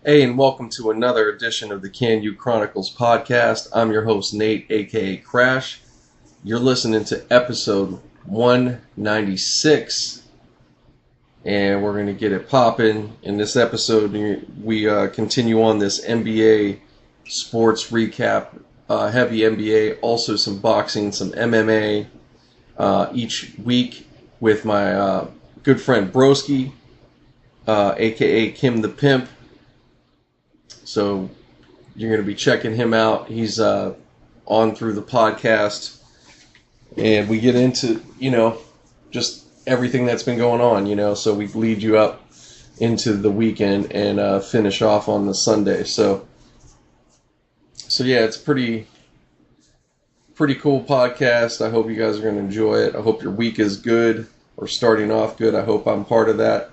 Hey, and welcome to another edition of the Can You Chronicles podcast. I'm your host, Nate, aka Crash. You're listening to episode 196, and we're going to get it popping. In this episode, we continue on this NBA sports recap, heavy NBA, also some boxing, some MMA, each week with my good friend Broski, aka Kim the Pimp. So you're going to be checking him out. He's on through the podcast. And we get into, just everything that's been going on, So we lead you up into the weekend and finish off on the Sunday. So yeah, it's pretty cool podcast. I hope you guys are going to enjoy it. I hope your week is good or starting off good. I hope I'm part of that.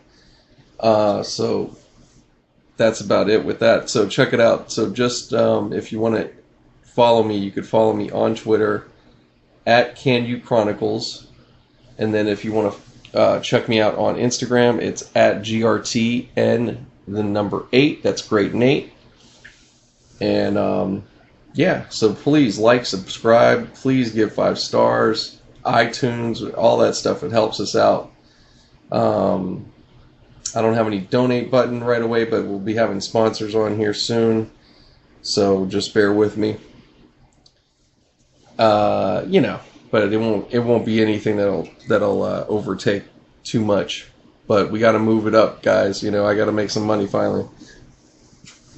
So that's about it with that. So check it out. So just if you want to follow me, you could follow me on Twitter at Can You Chronicles. And then if you want to check me out on Instagram, it's at GRTN8. That's Great Nate. And yeah, so please like, subscribe. Please give 5 stars. iTunes, all that stuff. It helps us out. I don't have any donate button right away, but we'll be having sponsors on here soon. So just bear with me. But it won't be anything that'll overtake too much. But we got to move it up, guys. I got to make some money finally.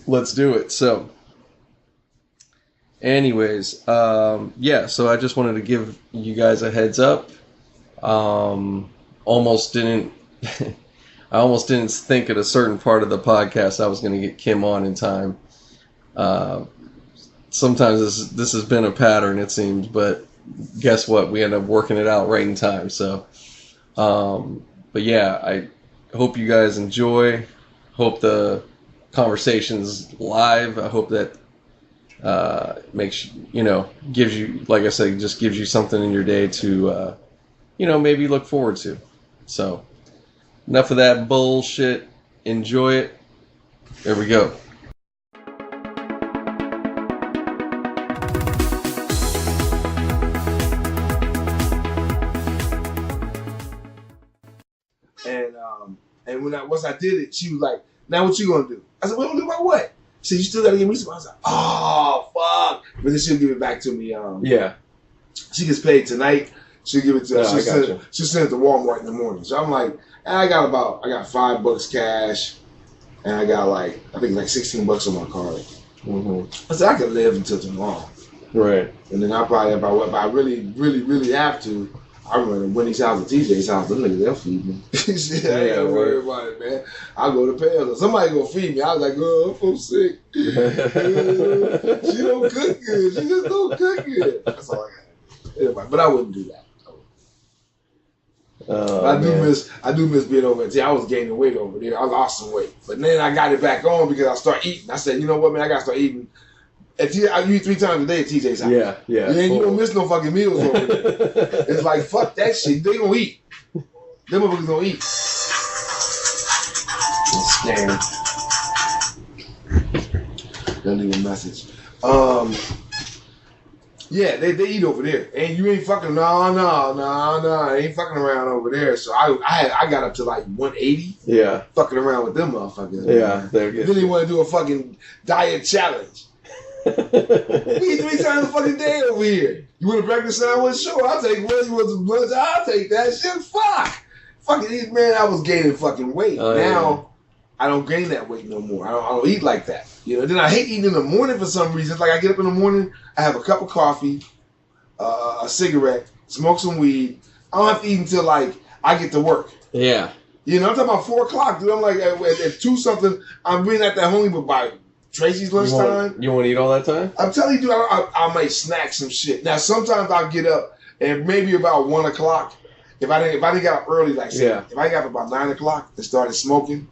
Let's do it. So anyways, so I just wanted to give you guys a heads up. I almost didn't think at a certain part of the podcast I was going to get Kim on in time. Sometimes this has been a pattern, it seems, but guess what? We end up working it out right in time. So, but yeah, I hope you guys enjoy. Hope the conversation's live. I hope that makes gives you, like I said, just gives you something in your day to maybe look forward to. So enough of that bullshit. Enjoy it. There we go. And once I did it, she was like, "Now what you gonna do?" I said, "What gonna do about what?" She said, "You still gotta give me some." I was like, "Oh fuck!" But then she'll give it back to me. Yeah. She gets paid tonight. She'll give it to. She'll send it to Walmart in the morning. So I'm like, I got $5 cash, and I got I think $16 on my card. Mm-hmm. I said I could live until tomorrow. Right. And then I probably if I really, really, really have to, I run to Winnie's house or TJ's house. Them niggas, they'll feed me. Shit, I ain't gotta worry about it, man. I'll go to Pales. Somebody gonna feed me. I was like, girl, I'm so sick. She don't cook good. She just don't cook good. That's all I got. But I wouldn't do that. I do miss being over there. See, I was gaining weight over there. I lost some weight. But then I got it back on because I started eating. I said, you know what, man, I gotta start eating. I eat 3 times a day at TJ's house. Yeah. You don't miss no fucking meals over there. It's like, fuck that shit. They gonna eat. Them motherfuckers gonna eat. Scam. Don't leave a message. Yeah, they eat over there. And you ain't fucking, no, I ain't fucking around over there. So I got up to 180. Yeah. Fucking around with them motherfuckers. Yeah, they're good. Then they want to do a fucking diet challenge. We eat 3 times a fucking day over here. You want a breakfast sandwich? Sure, I'll take one. You want some lunch? I'll take that shit. Fucking man, I was gaining fucking weight. Now, yeah. I don't gain that weight no more. I don't eat like that. Then I hate eating in the morning for some reason. It's like I get up in the morning, I have a cup of coffee, a cigarette, smoke some weed. I don't have to eat until I get to work. Yeah. I'm talking about 4 o'clock, dude. I'm like at 2 something. I'm really not that hungry, but by Tracy's lunchtime. You want to eat all that time? I'm telling you, dude, I might snack some shit. Now sometimes I'll get up and maybe about 1 o'clock. If I didn't get up early, if I got up about 9 o'clock and started smoking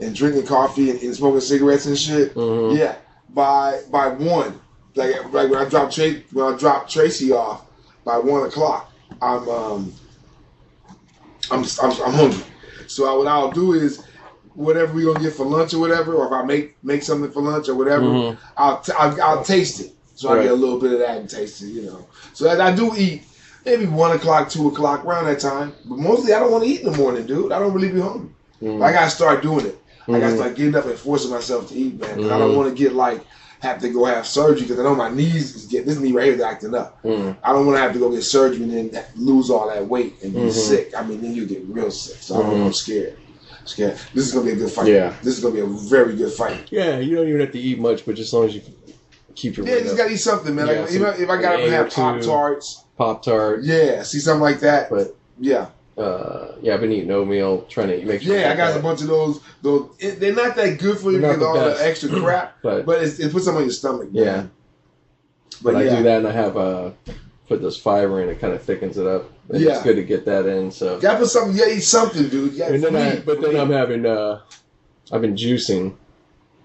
and drinking coffee and smoking cigarettes and shit, mm-hmm. Yeah, by 1, like when I drop Tracy off by 1 o'clock, I'm hungry. So what I'll do is whatever we gonna get for lunch or whatever, or if I make something for lunch or whatever, Mm-hmm. I'll taste it. So I get a little bit of that and taste it, you know. So I do eat maybe 1 o'clock, 2 o'clock, around that time. But mostly I don't want to eat in the morning, dude. I don't really be hungry. Mm-hmm. I gotta start doing it. I gotta start getting up and forcing myself to eat, man. Because I don't want to get have to go have surgery because I know my knees is getting, this knee right here is acting up. I don't want to have to go get surgery and then lose all that weight and be sick. I mean, then you get real sick. So I'm scared. This is gonna be a good fight. Yeah. This is gonna be a very good fight. Yeah, you don't even have to eat much, but just as long as you keep your weight just up. gotta eat something, man. Yeah, Like, if I gotta have Pop-Tarts. Pop-Tart. Yeah, see something like that. But yeah. I've been eating oatmeal, trying to make sure. Yeah, I got a bunch of those. They're not that good for you because all the extra crap, but it puts them on your stomach. Man. Yeah. But I do that, and I have put this fiber in. It kind of thickens it up. And it's good to get that in. So gotta put something. Yeah, eat something, dude. And then I'm having. I've been juicing.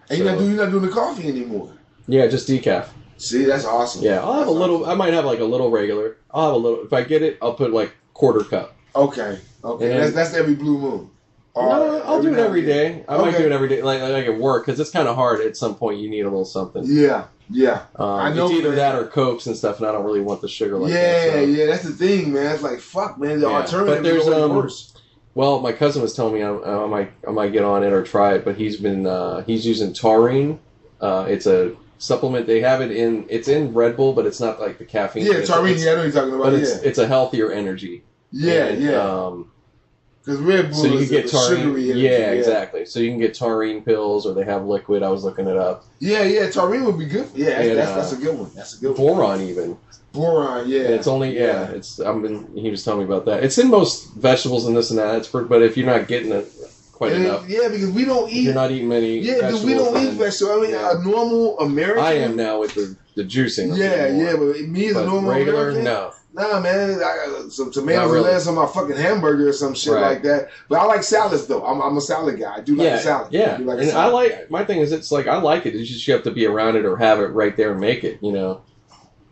And you're not doing the coffee anymore. Yeah, just decaf. See, that's awesome. Yeah, I'll have a little. I might have like a little regular. I'll have a little. If I get it, I'll put like quarter cup. Okay. And that's every blue moon. No, I'll do it every day. I might do it every day, like at work, because it's kind of hard. At some point, you need a little something. Yeah. I know it's either that or Cokes and stuff, and I don't really want the sugar like that. So. Yeah, that's the thing, man. It's like, fuck, man. The alternative is worse. Well, my cousin was telling me I might get on it or try it, but he's using taurine. It's a supplement. They have it in. It's in Red Bull, but it's not like the caffeine. Yeah, taurine. I know what you're talking about. But it's a healthier energy. Yeah. Because Red Bull is sugary energy. Yeah, exactly. So you can get taurine pills, or they have liquid. I was looking it up. Yeah, taurine would be good. Yeah, that's a good one. That's a good one. Boron even. Boron, yeah. And it's only he was telling me about that. It's in most vegetables and this and that. But if you're not getting it quite enough. Yeah, because we don't eat. You're not eating many. Yeah, because we don't eat vegetables. I mean, a normal American. I am now with the juicing. Yeah, but me as a normal regular, American. No. Nah, man, I got some tomatoes and lettuce on my fucking hamburger or some shit like that. But I like salads though. I'm a salad guy. I do like a salad. Yeah, I like my thing is it's like I like it. It's just you have to be around it or have it right there and make it. You know,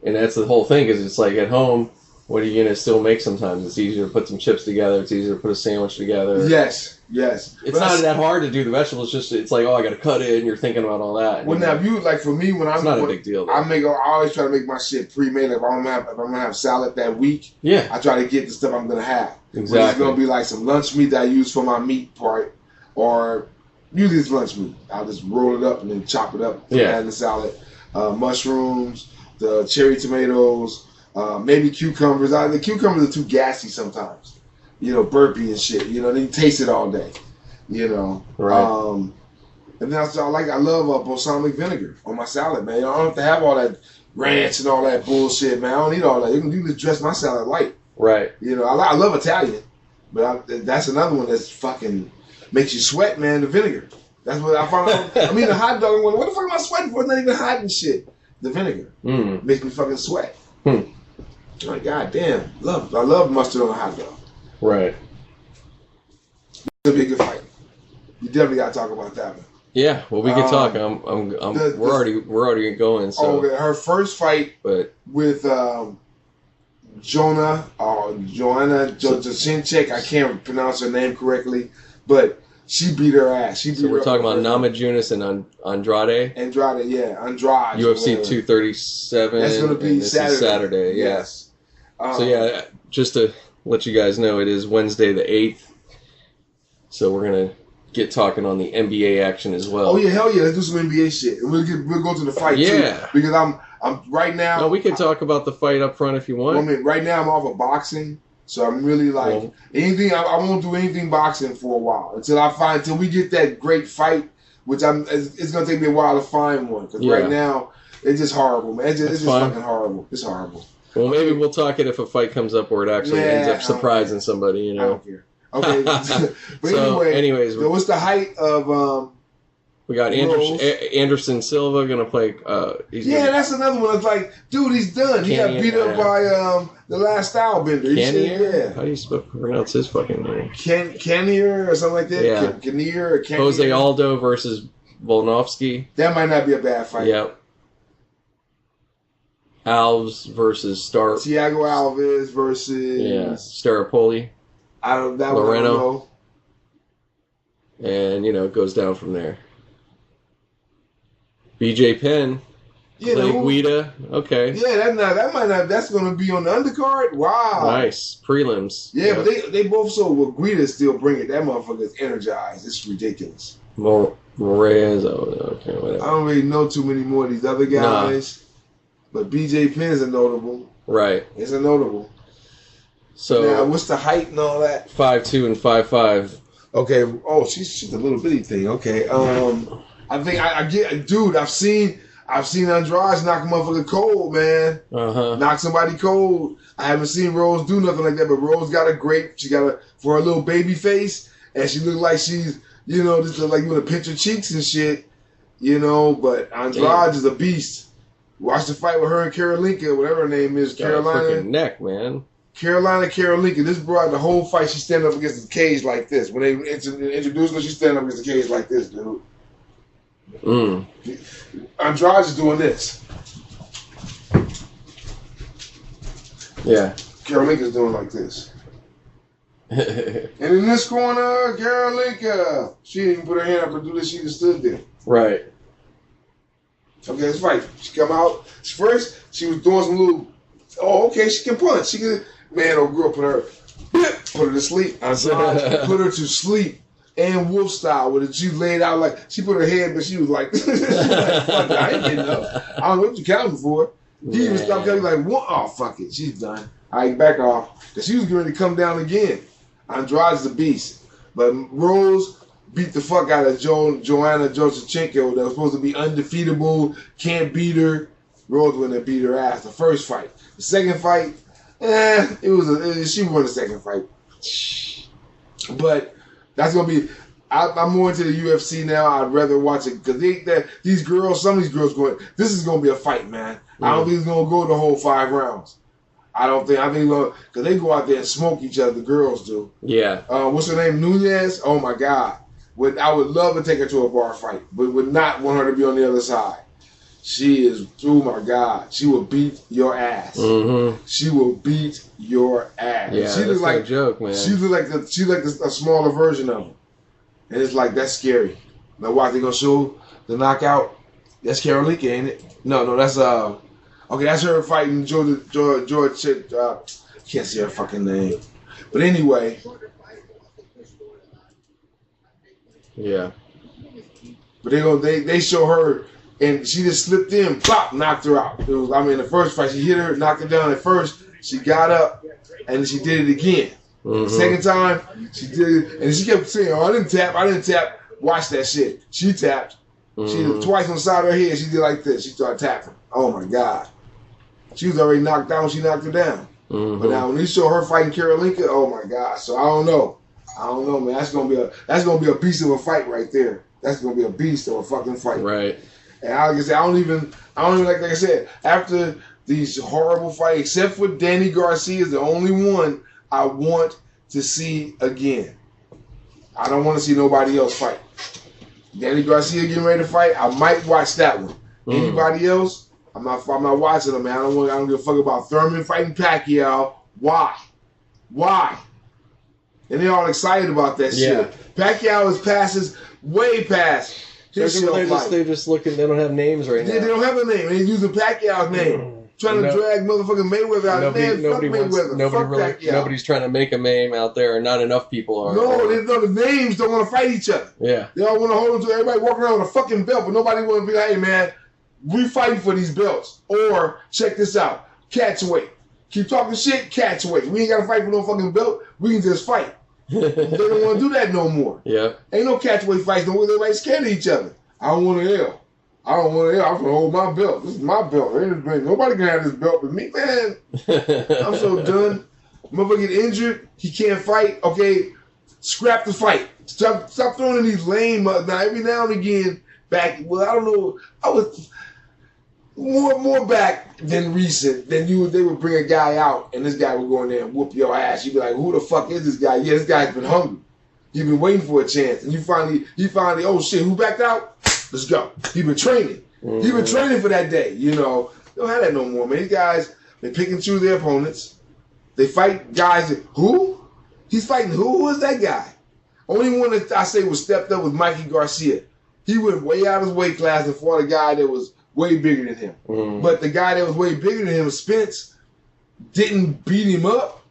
and that's the whole thing. Is it's like at home. What are you gonna still make? Sometimes it's easier to put some chips together. It's easier to put a sandwich together. Yes. It's not that hard to do the vegetables. It's like I got to cut it, and you're thinking about all that. Well, now you like for me when it's not a big deal. Though. I always try to make my shit pre-made. Like if I'm gonna have salad that week, I try to get the stuff I'm gonna have. Exactly. It's gonna be like some lunch meat that I use for my meat part, or usually it's lunch meat. I'll just roll it up and then chop it up. Add in the salad, mushrooms, the cherry tomatoes, maybe cucumbers. The cucumbers are too gassy sometimes. You know, burpy and shit. You know, then you taste it all day. You know, right? And then I love balsamic vinegar on my salad, man. I don't have to have all that ranch and all that bullshit, man. I don't need all that. You can just dress my salad light, right? You know, I love Italian, but that's another one that's fucking makes you sweat, man. The vinegar. That's what I found out. I mean, the hot dog. What the fuck am I sweating for? It's not even hot and shit. The vinegar makes me fucking sweat. Like, god damn, I love mustard on a hot dog. Right. It's gonna be a good fight. You definitely gotta talk about that one. Yeah, well, we can talk. We're already going. So. Her first fight, with Joanna Jachinchek. I can't pronounce her name correctly, but she beat her ass. We're talking about Namajunas and Andrade. Andrade. UFC 237. That's gonna be Saturday. Yes. So just to let you guys know, it is Wednesday the 8th. So we're gonna get talking on the NBA action as well. Oh yeah, hell yeah! Let's do some NBA shit. We'll go to the fight too. Because I'm right now. No, we can talk about the fight up front if you want. I mean, right now I'm off of boxing, so I'm really like anything. I won't do anything boxing for a while until we get that great fight, which it's gonna take me a while to find one. Because right now it's just horrible, man. It's just fucking horrible. It's horrible. Well, maybe we'll talk it if a fight comes up where it actually ends up surprising somebody, you know. I don't care. Okay. But anyways, what's the height of we got Anderson Silva gonna play that's another one. It's like, dude, he's done. He got beat up by the last Stylebender. Canier? How do you pronounce his fucking name? Canier or something like that? Yeah. Canier or Canier? Jose Aldo versus Volkanovski. That might not be a bad fight. Yep. Alves versus Thiago Alves versus Staropoli. Loreno. And, it goes down from there. BJ Penn. Yeah, Clay Guida. Okay. Yeah, that might not. That's going to be on the undercard. Wow. Nice prelims. Yeah, but they both so well. Guida still bring it. That motherfucker's energized. It's ridiculous. Moraes. Oh, okay, whatever. I don't really know too many more of these other guys, but BJ Penn's a notable. Right. It's a notable. So now, what's the height and all that? 5'2" and 5'5". Okay. Oh, she's a little bitty thing. Okay. I think I get, dude. I've seen Andrade knock a motherfucker cold, man. Knock somebody cold. I haven't seen Rose do nothing like that, but Rose got for her little baby face, and she looked like she's, just like you want to pinch her cheeks and shit, but Andrade is a beast. Watch the fight with her and Karolinka, whatever her name is, Carolina. Freaking neck, man. Karolinka. This brought the whole fight. She stand up against the cage like this. When they introduced her, she stand up against the cage like this, dude. Andrade is doing this. Yeah. Karolinka's doing like this. And in this corner, Karolinka. She didn't even put her hand up and do this. She just stood there. Right. Okay, let's fight. She come out. First, she was doing some little. Oh, okay, she can punch. She can. Man, old girl put her to sleep. Andrade put her to sleep. And wolf style with it. She laid out like she put her head, but she was like, fuck it, I ain't getting up. I don't know what you counting for. He even stopped counting like, what? Oh, fuck it, she's done. All right, back off. Because she was going to come down again. Andrade's the beast. But Rose beat the fuck out of Joanna Josepchenko that was supposed to be undefeatable, can't beat her. Rose went and beat her ass the first fight. The second fight, she won the second fight. But that's gonna be. I'm more into the UFC now. I'd rather watch it because some of these girls going. This is gonna be a fight, man. I don't think it's gonna go the whole 5 rounds. I think because they go out there and smoke each other. The girls do. Yeah. What's her name? Nunez. Oh my God. I would love to take her to a bar fight, but would not want her to be on the other side. She is. Oh my God. She will beat your ass. Mm-hmm. She will beat your ass. Yeah, she looks like a joke, man. She looks like a smaller version of him, and it's like that's scary. Now, watch, they gonna show the knockout. That's Karolinka, ain't it? No, that's okay, that's her fighting George. Can't see her fucking name, but anyway. Yeah. But they show her. And she just slipped in, pop, knocked her out. The first fight, she hit her, knocked her down at first. She got up, and she did it again. Mm-hmm. The second time, she did it, and she kept saying, I didn't tap. Watch that shit. She tapped. Mm-hmm. She did twice on the side of her head. She did like this. She started tapping. Oh, my God. She was already knocked down when she knocked her down. Mm-hmm. But now, when you show her fighting Karolinka, oh, my God. So, I don't know, man. That's gonna be a beast of a fight right there. That's gonna be a beast of a fucking fight. Right. And like I said, I don't even like I said, after these horrible fights, except for Danny Garcia is the only one I want to see again. I don't want to see nobody else fight. Danny Garcia getting ready to fight, I might watch that one. Anybody else, I'm not watching them, man. I don't give a fuck about Thurman fighting Pacquiao. Why? And they're all excited about that shit. Pacquiao passes way past. They're just looking. They don't have names right now. They don't have a name. They're using Pacquiao's name, trying to drag motherfucking Mayweather out. Nobody's trying to make a name out there, and not enough people are. The names don't want to fight each other. Yeah, they all want to hold on to everybody walking around with a fucking belt, but nobody want to be like, hey man, we fighting for these belts. Or check this out, catch weight. Keep talking shit, catch weight. We ain't got to fight for no fucking belt. We can just fight. They don't want to do that no more. Yeah. Ain't no catchweight fights no more. Everybody's scared of each other. I don't want to L. I'm going to hold my belt. This is my belt. Nobody can have this belt but me, man. I'm so done. Motherfucker get injured. He can't fight. Okay, scrap the fight. Stop throwing in these lame. Now, every now and again, I don't know. I was more back than recent than they would bring a guy out and this guy would go in there and whoop your ass. You'd be like, who the fuck is this guy? Yeah, this guy's been hungry. You've been waiting for a chance. And he finally, oh shit, who backed out? Let's go. He been training. Mm-hmm. He been training for that day, They don't have that no more, man. These guys, they pick and choose their opponents. They fight guys who? He's fighting who? Who is that guy? Only one that I say was stepped up was Mikey Garcia. He went way out of his weight class and fought a guy that was way bigger than him. Mm-hmm. But the guy that was way bigger than him, Spence, didn't beat him up.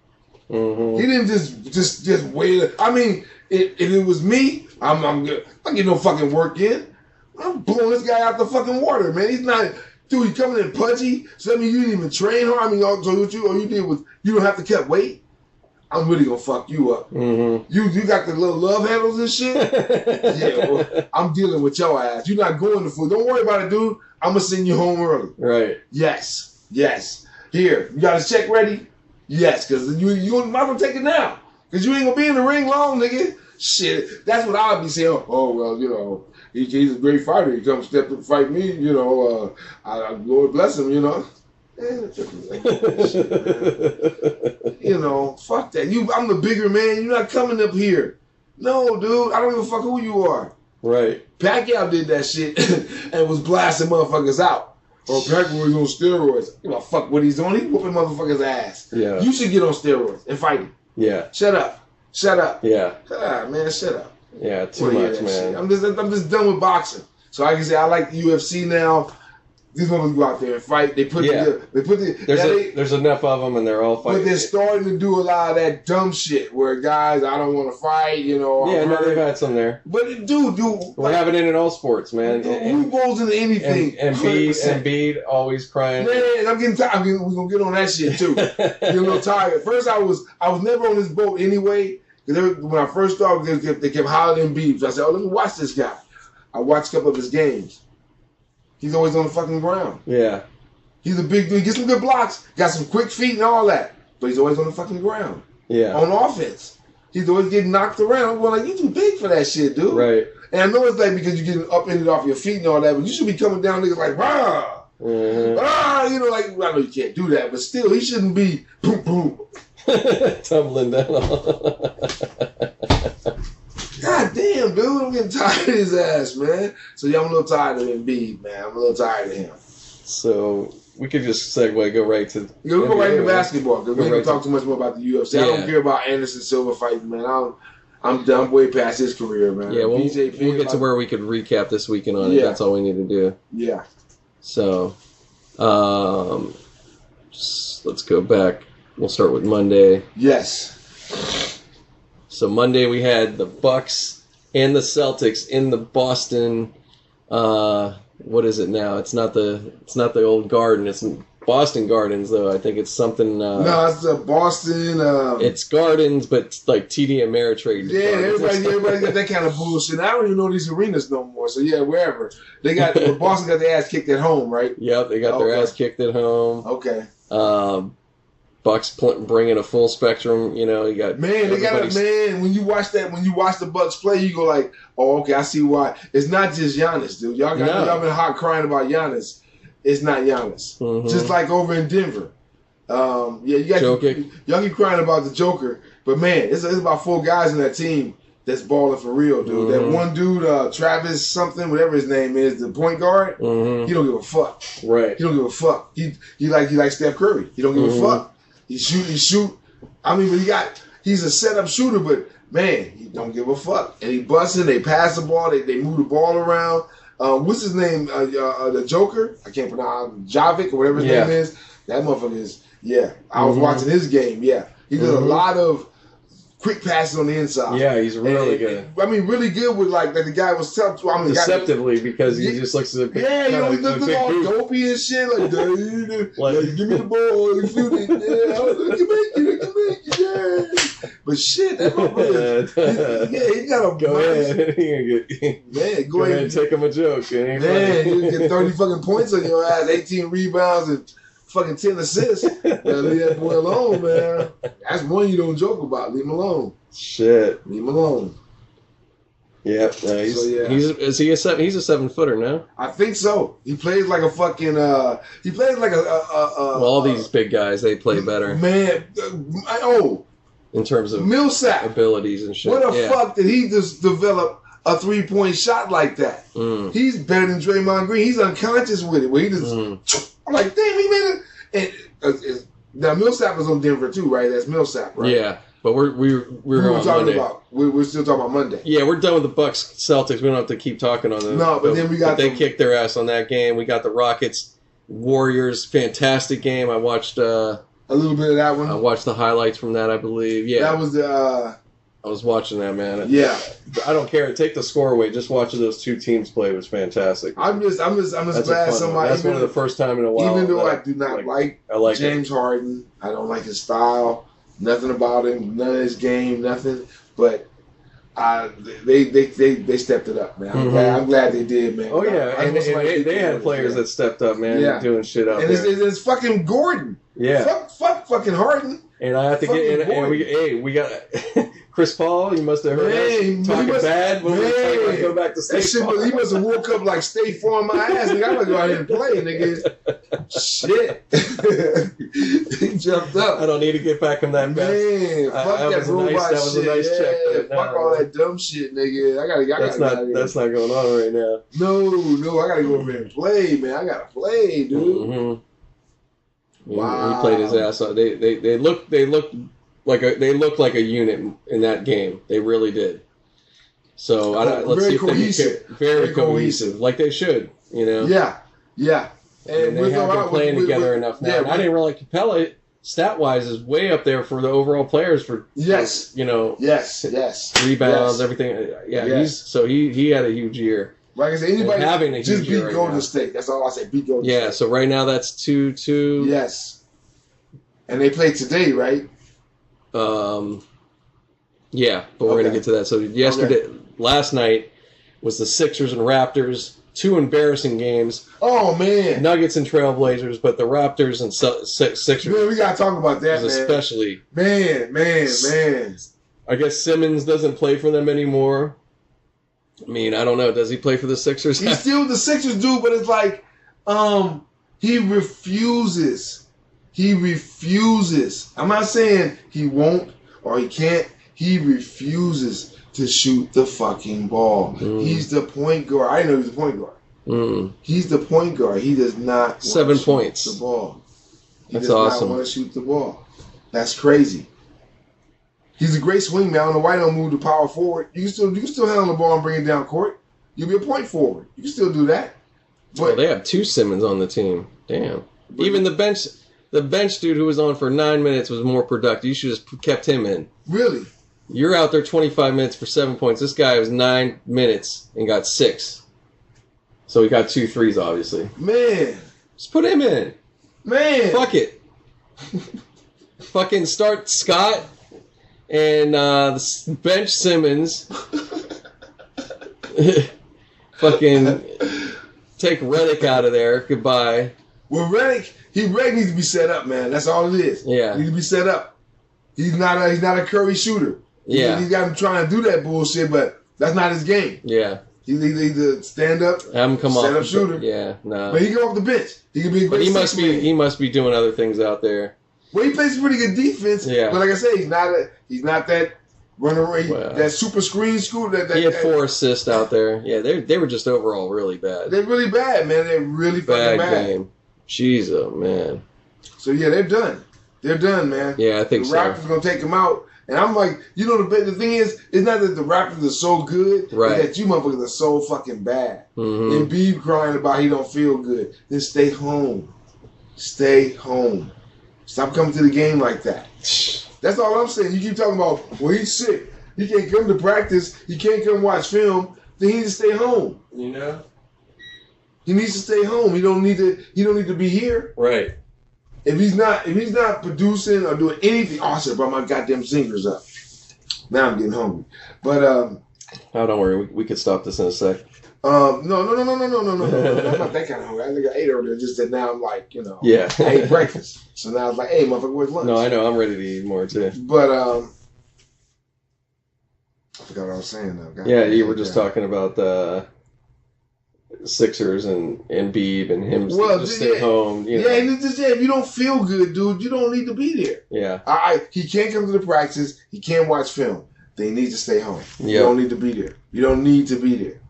Mm-hmm. He didn't just wait. I mean, if it was me, I'm good. I get no fucking work in. I'm blowing this guy out the fucking water, man. He's not, dude. He's coming in pudgy. So I mean, you didn't even train hard. I mean, all you did was you don't have to cut weight. I'm really gonna fuck you up. Mm-hmm. You got the little love handles and shit. Yeah, well, I'm dealing with your ass. You're not going to food. Don't worry about it, dude. I'm gonna send you home early. Right. Yes. Here, you got a check ready? Yes, because you might as well take it now. Because you ain't going to be in the ring long, nigga. Shit, that's what I would be saying. Oh, well, you know, he's a great fighter. He comes step up to fight me, you know. Lord bless him, you know. You know, fuck that. I'm the bigger man. You're not coming up here. No, dude, I don't give a fuck who you are. Right. Pacquiao did that shit and was blasting motherfuckers out. Or Pacquiao was on steroids. Give a fuck what he's doing. He's whooping motherfuckers' ass. Yeah. You should get on steroids and fight him. Yeah. Shut up. Yeah. God, man, shut up. Yeah, too much, man. I'm just done with boxing. So I can say I like the UFC now. These motherfuckers go out there and fight. There's enough of them, and they're all fighting. But they're starting to do a lot of that dumb shit where guys, I don't want to fight, you know. Yeah, no, they've had some there. But dude, we're having it in all sports, man. Who goes into anything? And Embiid always crying. Man, I'm getting tired. We're gonna get on that shit too. Get a little tired. At first, I was never on this boat anyway. Because when I first started, they kept hollering Embiid. So I said, oh, let me watch this guy. I watched a couple of his games. He's always on the fucking ground. Yeah. He's a big dude. He gets some good blocks. Got some quick feet and all that. But he's always on the fucking ground. Yeah. On offense. He's always getting knocked around. I'm going like, you too big for that shit, dude. Right. And I know it's like because you're getting upended off your feet and all that, but you should be coming down niggas like, rah! Mm-hmm. You know, like, I know you can't do that, but still, he shouldn't be boom, boom. Tumbling down. God damn, dude, I'm getting tired of his ass, man. So yeah, I'm a little tired of Embiid, man. I'm a little tired of him. So we could just go right to go right into basketball because we ain't gonna talk too much more about the UFC. Yeah. I don't care about Anderson Silva fighting, man. I'm done way past his career, man. Yeah, we'll get to where we could recap this weekend on it. That's all we need to do. Yeah. So, let's go back. We'll start with Monday. Yes. So Monday we had the Bucks and the Celtics in the Boston. What is it now? It's not the old Garden. It's Boston Gardens, though. I think it's something. No, it's the Boston. It's Gardens, but it's like TD Ameritrade. Yeah, everybody got that kind of bullshit. I don't even know these arenas no more. So yeah, wherever Boston got their ass kicked at home, right? Yep, they got their ass kicked at home. Okay. Bucks bringing a full spectrum. You know, you got when you watch the Bucks play, you go like, oh, okay, I see why. It's not just Giannis, dude. Y'all been hot crying about Giannis. It's not Giannis. Mm-hmm. Just like over in Denver. You got y'all keep crying about the Joker, but man, it's about 4 guys in that team that's balling for real, dude. Mm-hmm. That one dude, Travis something, whatever his name is, the point guard. Mm-hmm. He don't give a fuck. Right. He don't give a fuck. He like Steph Curry. He don't give a fuck. He shoot. I mean, but he's a setup shooter, but man, he don't give a fuck. And he busting. They pass the ball. They move the ball around. What's his name? The Joker? I can't pronounce Jovic or whatever his name is. That motherfucker is. Yeah, I was watching his game. Yeah, he did a lot of quick passes on the inside. Yeah, he's really good. I mean, really good with like that. The guy was tough. I mean, deceptively because he just looks at the he looks all dopey and shit. Like, give me the ball, you shoot it. Yeah, you make it. Yeah. But shit, that motherfucker. He got a go ahead. Go ahead and take him a joke. Man, you get 30 fucking points on your ass, 18 rebounds and fucking 10 assists. Leave that boy alone, man. That's one you don't joke about. Leave him alone. Shit. Leave him alone. Yeah, he's a 7-footer now. I think so. He plays like a fucking. He plays like well, all these big guys, they play better. Man, in terms of Millsap abilities and shit. What the fuck did he just develop a 3-point shot like that? He's better than Draymond Green. He's unconscious with it. Where he just. I'm like, damn, he made it. And now Millsap is on Denver too, right? That's Millsap, right? Yeah. But we're on talking Monday. about. We're still talking about Monday. Yeah, we're done with the Bucks Celtics. We don't have to keep talking on them. No, but then we got they kicked their ass on that game. We got the Rockets Warriors, fantastic game. I watched a little bit of that one. I watched the highlights from that, I believe. Yeah, that was the. I was watching that, man. Yeah, I don't care. Take the score away. Just watching those two teams play was fantastic. I'm just glad somebody. That's one of the first time in a while. Even though I do not like James Harden, I don't like his style. Nothing about him. None of his game. Nothing. But they stepped it up, man. I'm glad they did, man. Oh yeah, and they had players that stepped up, man, doing shit out there. And it's fucking Gordon. Yeah. Fuck fucking Harden. And I have to get and we got Chris Paul. You must have heard us talking bad when we go back to State Farm. He must have woke up like State Farm my ass. Nigga, I'm gonna go out here and play, nigga. Shit. He jumped up. I don't need to get back on that mess. Man, fuck that robot shit. That was a nice check. Fuck all that dumb shit, nigga. That's not going on right now. No, I gotta go over there and play, man. I gotta play, dude. Mm-hmm. Wow. He played his ass off. They looked like a unit in that game. They really did. So let's see if they can very cohesive, like they should. You know. Yeah. And they have been playing together enough now. Yeah, I didn't realize Capella, stat wise, is way up there for the overall players for yes, rebounds, everything. Yeah, he had a huge year. Like I said, anybody having a just beat right Golden now. State. That's all I say. Beat Golden State. Yeah, so right now that's 2-2. Yes. And they played today, right? Yeah, but we're gonna get to that. So last night was the Sixers and Raptors. Two embarrassing games. Oh man, Nuggets and Trailblazers, but the Raptors and Sixers. Man, we gotta talk about that, man. Especially. Man. I guess Simmons doesn't play for them anymore. I mean, I don't know. Does he play for the Sixers? He's still the Sixers dude, but it's like, he refuses. I'm not saying he won't or he can't. He refuses to shoot the fucking ball. He's the point guard. I didn't know he was the point guard. He's the point guard. He does not 7 points. Shoot the ball. That's awesome. Not want to shoot the ball. That's crazy. He's a great swingman. I don't know why he don't move to power forward. You can still handle the ball and bring it down court. You'll be a point forward. You can still do that. But they have two Simmons on the team. Damn. Even the bench dude who was on for 9 minutes was more productive. You should have just kept him in. Really? You're out there 25 minutes for 7 points. This guy was 9 minutes and got 6. So he got 2 threes, obviously. Man. Just put him in. Man. Fuck it. Fucking start Scott and bench Simmons. Fucking take Redick out of there. Goodbye. Well, Redick needs to be set up, man. That's all it is. Yeah. He needs to be set up. He's not a Curry shooter. Yeah. He's got him trying to do that bullshit, but that's not his game. Yeah. He needs to stand up, have him come set off up shooter. Yeah, no. But he can go off the bench. He can be a great he must be doing other things out there. Well, he plays pretty good defense. Yeah. But like I say, he's not that runner, that super screen school. He had 4 assists out there. Yeah, they were just overall really bad. They're really bad, man. They're really fucking bad. Game. Jeez, oh man. So yeah, they're done. They're done, man. Yeah, I think the Raptors are gonna take them out. And I'm like, the thing is, it's not that the Raptors are so good, right? It's that you motherfuckers are so fucking bad. And Embiid crying about he don't feel good. Then stay home. Stay home. Stop coming to the game like that. That's all I'm saying. You keep talking about, well, he's sick. He can't come to practice. He can't come watch film. Then he needs to stay home. You know? He needs to stay home. He don't need to be here. Right. If he's not producing or doing anything, I should have brought my goddamn zingers up. Now I'm getting hungry. But oh, don't worry, we could stop this in a sec. No. I'm not that kind of hungry. I think I ate earlier. Just that now I'm like, Yeah. I ate breakfast. So now it's like, hey, motherfucker, where's lunch? No, I know. I'm ready to eat more too. But I forgot what I was saying now. Yeah, you were just talking about the Sixers and Embiid and him just stay home. If you don't feel good, dude, you don't need to be there. Yeah. He can't come to the practice. He can't watch film. They need to stay home. You don't need to be there. You don't need to be there.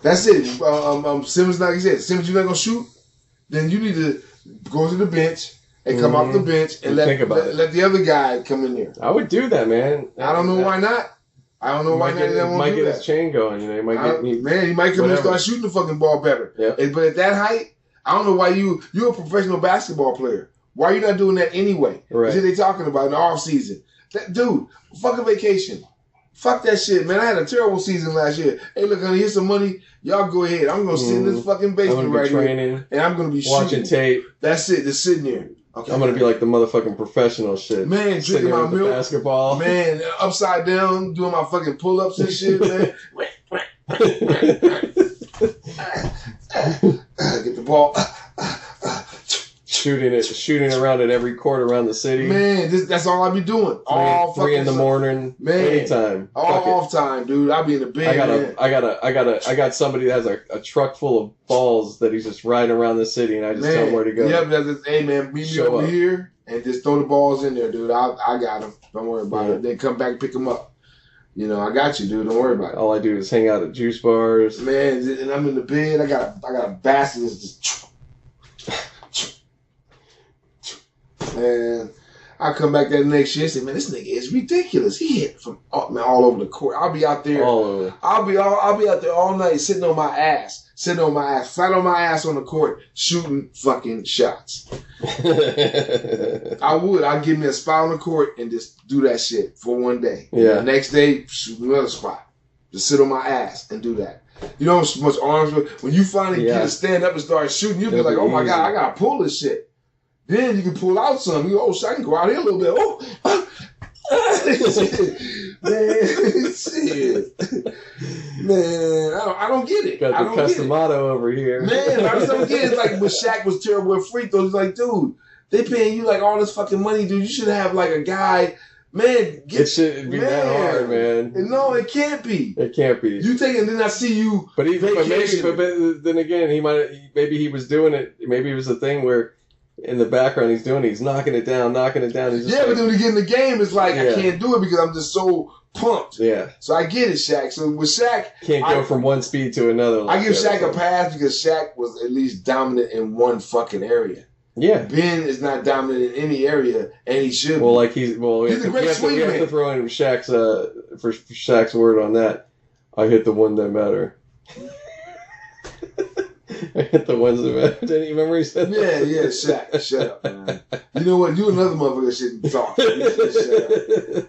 That's it. Simmons, like you said, Simmons, you're not gonna shoot. Then you need to go to the bench and come off the bench and let the other guy come in there. I would do that, man. I don't know why not. I don't know why not. He might get his chain going. You know, he might get he might come and start shooting the fucking ball better. Yeah. But at that height, I don't know why you're a professional basketball player. Why are you not doing that anyway? Right. What they talking about in the off season? Dude, fuck a vacation. Fuck that shit, man. I had a terrible season last year. Hey, look, honey, here's some money. Y'all go ahead. I'm gonna sit in this fucking basement right here, and I'm gonna be watching tape. That's it. Just sitting there. Okay. I'm gonna be like the motherfucking professional shit. Man, drinking my milk, basketball. Man, upside down, doing my fucking pull-ups and shit, man. Get the ball. Shooting around at every court around the city. Man, that's all I be doing. All 3 in the morning, man. Anytime. All off time, dude. I be in the bed. I got somebody that has a truck full of balls that he's just riding around the city, and I just tell him where to go. Yep, hey man, meet me over here and just throw the balls in there, dude. I got them. Don't worry about it. Then come back and pick them up. You know, I got you, dude. Don't worry about it. All I do is hang out at juice bars. Man, and I'm in the bed. I got a basket that's just. And I come back that next year and say, man, this nigga is ridiculous. He hit from all over the court. I'll be out there. All over. I'll be out there all night sitting on my ass, flat on my ass on the court, shooting fucking shots. I'd give me a spot on the court and just do that shit for one day. Yeah. The next day, shoot another spot. Just sit on my ass and do that. You know how much arms, when you finally get to stand up and start shooting, you'll be like, oh my God, I gotta pull this shit. Then you can pull out some. You go, I can go out here a little bit. Man, shit. Man, I don't get it. Got the customato over here. Man, I just don't get it. It's like when Shaq was terrible with free throws. It's like, dude, they paying you like all this fucking money, dude. You should have like a guy. Man, it shouldn't be that hard, man. No, it can't be. It can't be. You take it, and then I see you. But then again, maybe he was doing it. Maybe it was a thing where. In the background, he's knocking it down. He's just but then when you get in the game, it's like, I can't do it because I'm just so pumped. Yeah. So I get it, Shaq. So with Shaq... Can't go from one speed to another. I give Shaq a pass because Shaq was at least dominant in one fucking area. Yeah. Ben is not dominant in any area, and he should be. He's a great swingman. We have to throw in Shaq's word on that. I hit the one that matter. I hit the ones that matter. Didn't you remember he said that? Yeah, Shaq. Shut up, man. You know what? You another motherfucker that shouldn't talk. Shut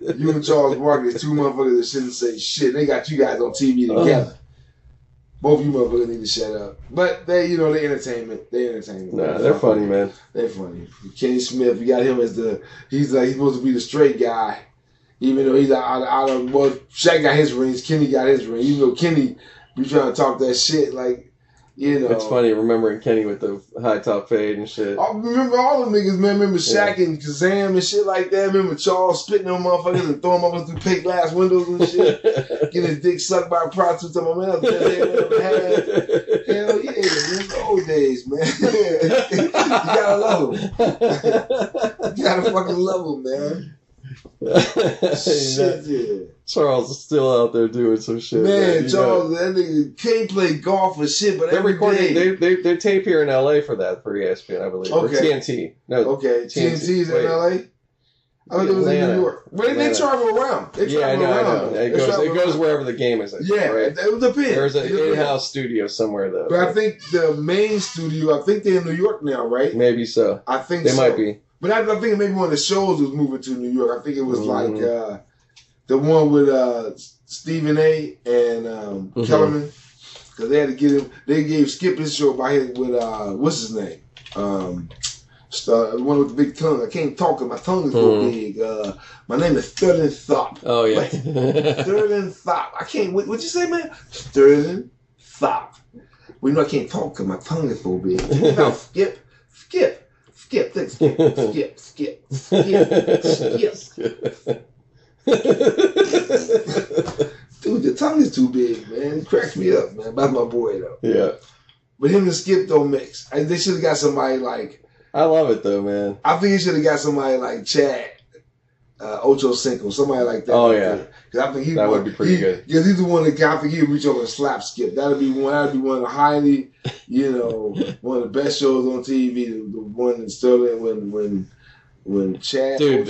up. You and Charles Barkley is two motherfuckers that shouldn't say shit. They got you guys on TV together. Both you motherfuckers need to shut up. But they entertainment. Nah, they're funny, man. They're funny. Kenny Smith, you got him as he's supposed to be the straight guy. Even though he's out of, Shaq got his rings, Kenny got his ring. Even though Kenny be trying to talk that shit, like, you know. It's funny remembering Kenny with the high top fade and shit. I remember all the niggas, man. Remember Shaq and Kazam and shit like that. Remember Charles spitting on motherfuckers and throwing them up through plate glass windows and shit. Getting his dick sucked by a prostitute. I'm like, man, that's the best day I ever had. Hell yeah, man. The old days, man. You gotta love them. You gotta fucking love them, man. Shit, yeah. Charles is still out there doing some shit. Man, Charles, that nigga can't play golf or shit, but they're recording. They tape here in LA for ESPN, I believe. Okay. Or TNT. No. Okay. TNT's in LA. I thought it was in New York. But they travel around. They travel around. It goes wherever the game is. It depends. There's an in-house studio somewhere though. But I think the main studio. I think they're in New York now, right? Maybe so. I think they might be. But I think maybe one of the shows was moving to New York. I think it was like the one with Stephen A. and Kellerman, because they had to get him. They gave Skip his show by his with what's his name? The one with the big tongue. I can't talk because my tongue is so big. My name is Sterling Thorpe. Oh yeah, Sterling Thorpe. I can't. What'd you say, man? Sterling Thorpe. Well, you know I can't talk because my tongue is so big. Now skip. Dude, the tongue is too big, man. It cracks me up, man. That's my boy, though. Yeah. But him and Skip don't mix. They should have got somebody like... I love it, though, man. I think he should have got somebody like Chad Ocho Cinco, somebody like that. Oh yeah, because I think that would be pretty good. Because he's the one that I think he'll reach over and slap Skip. That'd be one of the highly, one of the best shows on TV. The one that Sterling when Chad. Dude,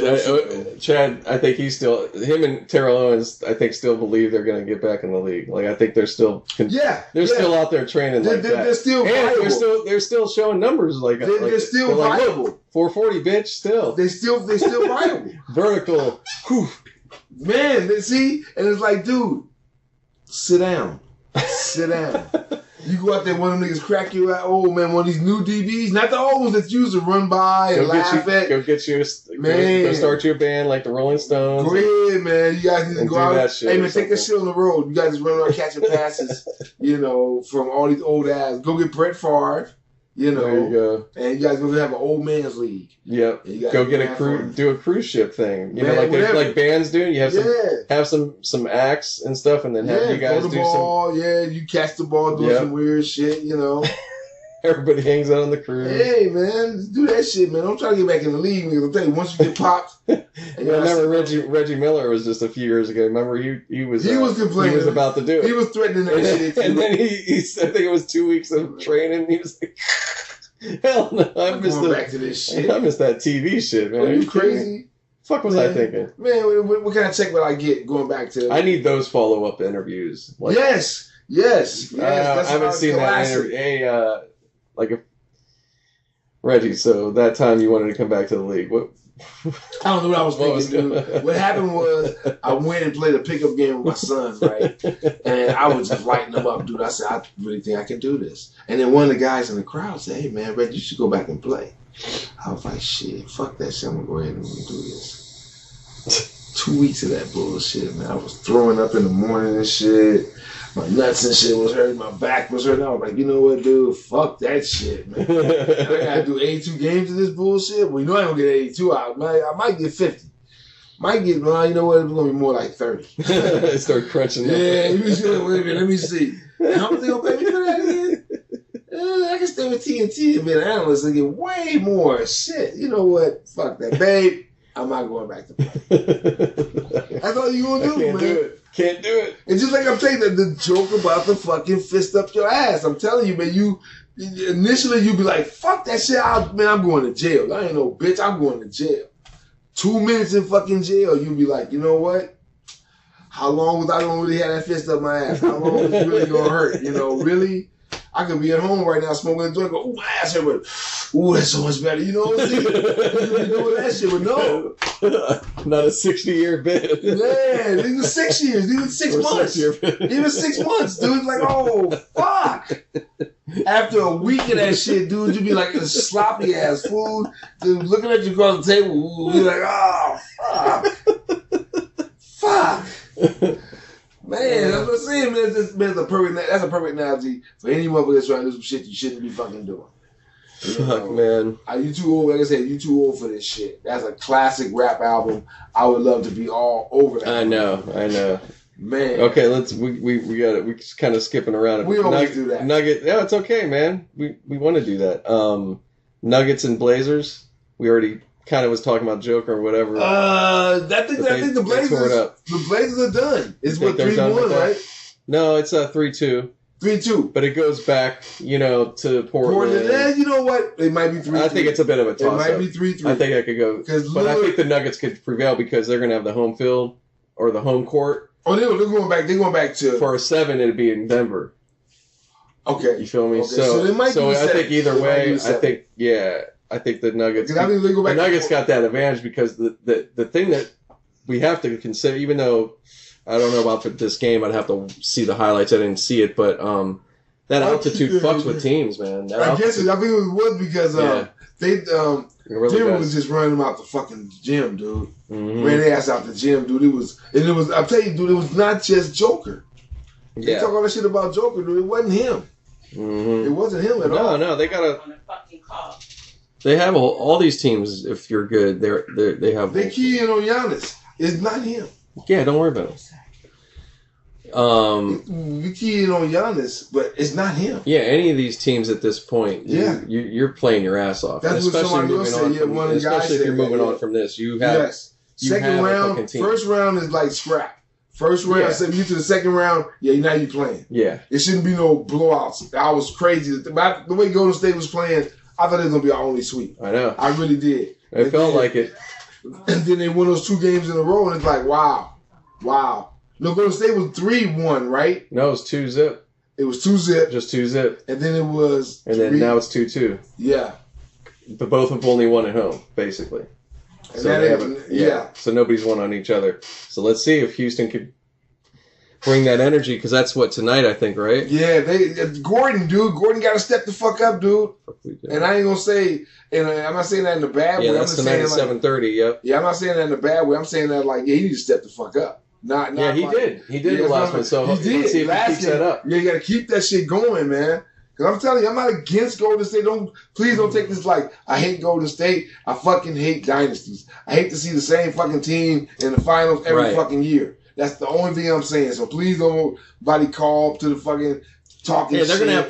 Chad, I think him and Terrell Owens, I think still believe they're going to get back in the league. Like I think they're still, still out there training like that. They're still viable. They're still showing numbers like they're still viable. Like, 440, bitch, still. They still viable. Vertical. Whew. Man, see, and it's like, dude, sit down. You go out there, one of them niggas crack you out. Oh man, one of these new DBs, not the old ones that you used to run by and laugh at. Go get you, man. Go start your band like the Rolling Stones. Go ahead, man. You guys need to go out. Hey man, take that shit on the road. You guys just run around catching passes, from all these old ass. Go get Brett Favre. There you go. And you guys go have an old man's league. Yep. Go get do a cruise ship thing. Like bands do. You have some acts and stuff, and then have you guys do ball, you catch the ball, do some weird shit. Everybody hangs out on the cruise. Hey man, do that shit, man. I'm trying to get back in the league. I'll tell you, once you get popped. I remember Reggie Miller was just a few years ago. Remember he was complaining. He was about to do it. He was threatening that shit. And then he I think it was 2 weeks of training. He was like, hell no, I missed back to this shit. I missed that TV shit, man. Are you crazy? Fuck was I thinking? Man, what kind of check would I get going back to? I need those follow-up interviews. Like, yes. I haven't seen that interview. Hey, Reggie, so that time you wanted to come back to the league. What? I don't know what I was thinking, dude. What happened was I went and played a pickup game with my sons, right? And I was just lighting them up, dude. I said, I really think I can do this. And then one of the guys in the crowd said, hey, man, Reggie, you should go back and play. I was like, shit, fuck that shit. I'm going to go ahead and do this. 2 weeks of that bullshit, man. I was throwing up in the morning and shit. My nuts and shit was hurting. My back was hurting. I was like, you know what, dude? Fuck that shit, man. I gotta do 82 games of this bullshit. Well, you know I ain't gonna get 82 out. I might get 50. Might get, well, you know what? It's gonna be more like 30. Start crunching. Yeah, wait a minute. Let me see. How much they gonna pay me for that again? I can stay with TNT and be an analyst and get way more shit. You know what? Fuck that, babe. I'm not going back to play. That's all you gonna do, man. Can't do it. It's just like I'm saying the joke about the fucking fist up your ass. I'm telling you, man, initially you be like, fuck that shit out, man, I'm going to jail. I ain't no bitch, I'm going to jail. 2 minutes in fucking jail, you be like, you know what? How long was I gonna really have that fist up my ass? How long is it really gonna hurt? Really? I could be at home right now smoking a joint, go, ooh, my ass hurt, ooh, that's so much better. You know what I'm saying? You doing that shit, but no. Not a 60-year bid. Yeah, even 6 years, even 6 months. Even 6 months, dude. Like, oh, fuck. After a week of that shit, dude, you be like a sloppy ass food. Dude, looking at you across the table, you be like, oh, fuck. Man, that's what I'm saying, man. That's a perfect analogy for any motherfucker that's trying to do some shit you shouldn't be fucking doing. Fuck, man. You too old, like I said, you too old for this shit. That's a classic rap album. I would love to be all over that. I know. Man. Okay, we got it. We're just kind of skipping around. We always do that. Yeah, it's okay, man. We want to do that. Nuggets and Blazers. We already kind of was talking about Joker or whatever. I think the Blazers are done. It's what 3-1, right? No, it's 3-2. 3-2. But it goes back, to Portland. You know what? It might be 3-3. I think it's a bit of a toss-up. It might be 3-3. I think I could go. But I think the Nuggets could prevail because they're going to have the home field or the home court. Oh, they're going back. They're going back to... For a 7, it'd be in Denver. Okay. You feel me? Okay. So they might I think either way, I think the Nuggets... The Nuggets got that advantage because the thing that we have to consider, even though... I don't know about this game. I'd have to see the highlights. I didn't see it, but that altitude fucks with teams, man. I think it was because Denver was just running them out the fucking gym, dude. Mm-hmm. Ran their ass out the gym, dude. It was. I'll tell you, dude. It was not just Joker. They talk all that shit about Joker, dude. It wasn't him. Mm-hmm. It wasn't him at all. No, they got a fucking call. They have all these teams. If you're good, they have. They key in on Giannis. It's not him. Yeah, don't worry about it. We key in on Giannis, but it's not him. Yeah, any of these teams at this point, you're playing your ass off. That's especially what somebody else said. especially if you're moving on from this. You have Second have a round, fucking team. first round is like scrap. First round, Yeah. so if you get to the second round, now you playing. Yeah. It shouldn't be no blowouts. I was crazy. The way Golden State was playing, I thought it was going to be our only sweep. I know. I really did. It felt like it. And then they won those 2 games in a row, and it's like, wow. No, Golden State was 3-1, right? No, it was 2-zip. It was 2-zip. Just 2-zip. And then it was And then now it's 2-2. Yeah. But both have only won at home, basically. And So that they is, haven't, yeah. So nobody's won on each other. So let's see if Houston could bring that energy, because that's what tonight, I think, right? Yeah, Gordon, dude. Gordon got to step the fuck up, dude. And I ain't gonna say, and I'm not saying that in a bad way. Yeah, I'm that's just tonight at saying 7:30. Yep. Yeah, I'm not saying that in a bad way. I'm saying that like, he needs to step the fuck up. Not Yeah, he like, did. He did the last one. So he let's did. see if he keeps that up. Yeah, you gotta keep that shit going, man. Because I'm telling you, I'm not against Golden State. Please don't take this like I hate Golden State. I fucking hate dynasties. I hate to see the same fucking team in the finals every fucking year. That's the only thing I'm saying. So please don't nobody call up to the fucking talking shit. Yeah, they're gonna have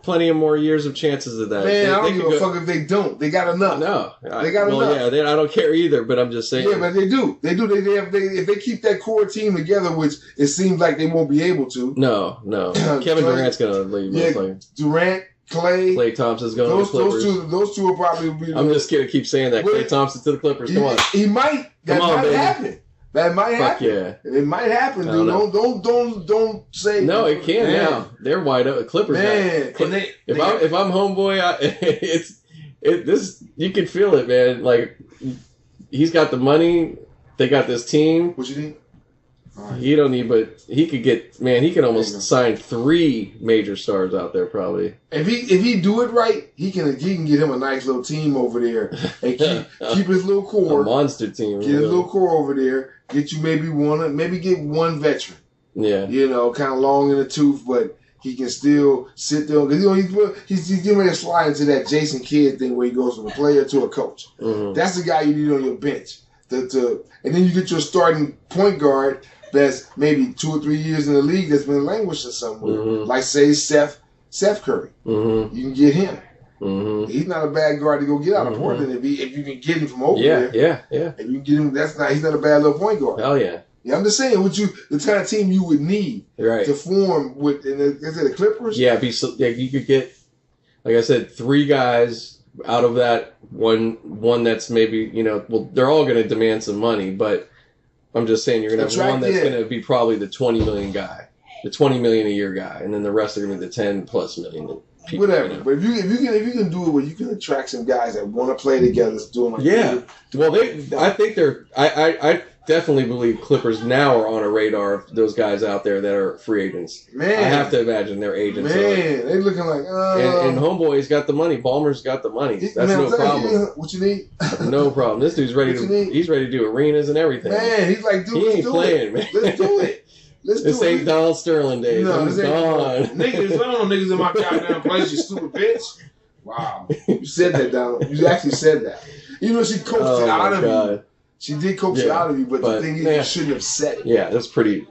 plenty of more years of chances of that. Man, I don't give a fuck if they don't. They got enough. No, they got enough. Yeah, I don't care either. But I'm just saying. Yeah, but they do. They do. If they keep that core team together, which it seems like they won't be able to. No. Kevin Durant's gonna leave. Yeah, Durant, Klay Thompson's going to the Clippers. Those two will probably be. I'm just gonna keep saying that. Klay Thompson to the Clippers. Come on. He might. That might happen. That might happen. Yeah. It might happen, dude. Don't say. No, it can now. They're wide open. Clippers. Man, if I'm homeboy, you can feel it, man. Like he's got the money. They got this team. What you think? Right. He don't need, but he could get. Man, he could almost sign 3 major stars out there, probably. If he do it right, he can get him a nice little team over there and keep his little core. A monster team. Get his little core over there. Get you maybe get one veteran. Yeah. Kind of long in the tooth, but he can still sit there because he's getting ready to slide into that Jason Kidd thing where he goes from a player to a coach. Mm-hmm. That's the guy you need on your bench. And then you get your starting point guard that's maybe 2 or 3 years in the league that's been languishing somewhere. Mm-hmm. Like say Steph Curry. Mm-hmm. You can get him. Mm-hmm. He's not a bad guard to go get out of Portland if you can get him from over there. Yeah. If you get him, he's not a bad little point guard. Hell yeah. Yeah, I'm just saying, the kind of team you would need to form with, the Clippers. Yeah, you could get, like I said, 3 guys out of that one that's maybe they're all going to demand some money, but I'm just saying you're going to have one that's going to be probably the 20 million guy, the 20 million a year guy, and then the rest are going to be the 10 plus million. People, whatever, but if you can do it where you can attract some guys that want to play together, doing Well, I think I definitely believe Clippers now are on a radar of those guys out there that are free agents. Man, I have to imagine their agents. Man, they looking like and Homeboy's got the money. Ballmer's got the money. That's no problem. What you need? No problem. This dude's ready he's ready to do arenas and everything. Man, he's like, dude, he ain't playing, man. Let's do it. This ain't Donald Sterling days. No, this ain't gone. Niggas, I don't know niggas in my goddamn place, you stupid bitch. Wow. You said that, Donald. You actually said that. She coached it out of you. She did coach it out of you, but the thing is, you shouldn't have said it. Yeah, that's pretty.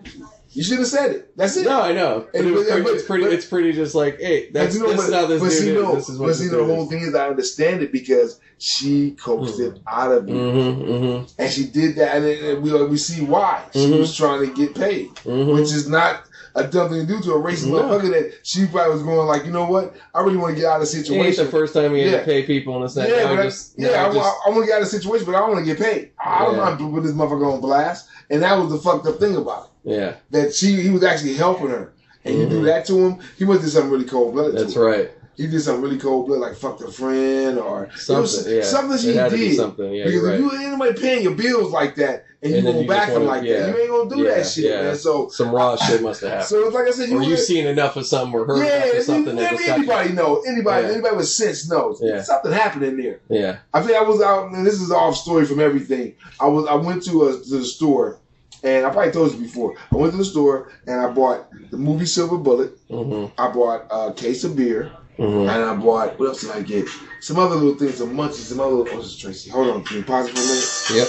You should have said it. That's it. No, I know. But it's pretty just like, hey, this is how this dude is. This is what the whole thing is, I understand it because she coaxed it out of you. Mm-hmm, mm-hmm. And she did that, and we see why. She was trying to get paid, which is not a dumb thing to do to a racist motherfucker that she probably was going like, you know what? I really want to get out of the situation. It ain't the first time he had to pay people and this that. I want to get out of the situation, but I want to get paid. I don't mind putting this motherfucker on blast. And that was the fucked up thing about it. Yeah. That he was actually helping her. And you do that to him, he must do something really cold-blooded to him. That's right. He did something really cold-blooded, like fucked a friend or something. Something she did. Something. Yeah, because if you ain't anybody paying your bills like that, and you go back him like that, you ain't gonna do that shit, man. So some raw shit must have happened. So it's like I said, you've seen enough of something or heard enough of something that anybody knows. Anybody with sense knows. Something happened in there. Yeah. I think I was out, and this is off story from everything. I went to the store. And I probably told you before. I went to the store and I bought the movie Silver Bullet. Mm-hmm. I bought a case of beer. Mm-hmm. And I bought, what else did I get? Some other little things, some munchies, some other little, this is Tracy. Hold on, can you pause it for a minute? Yep.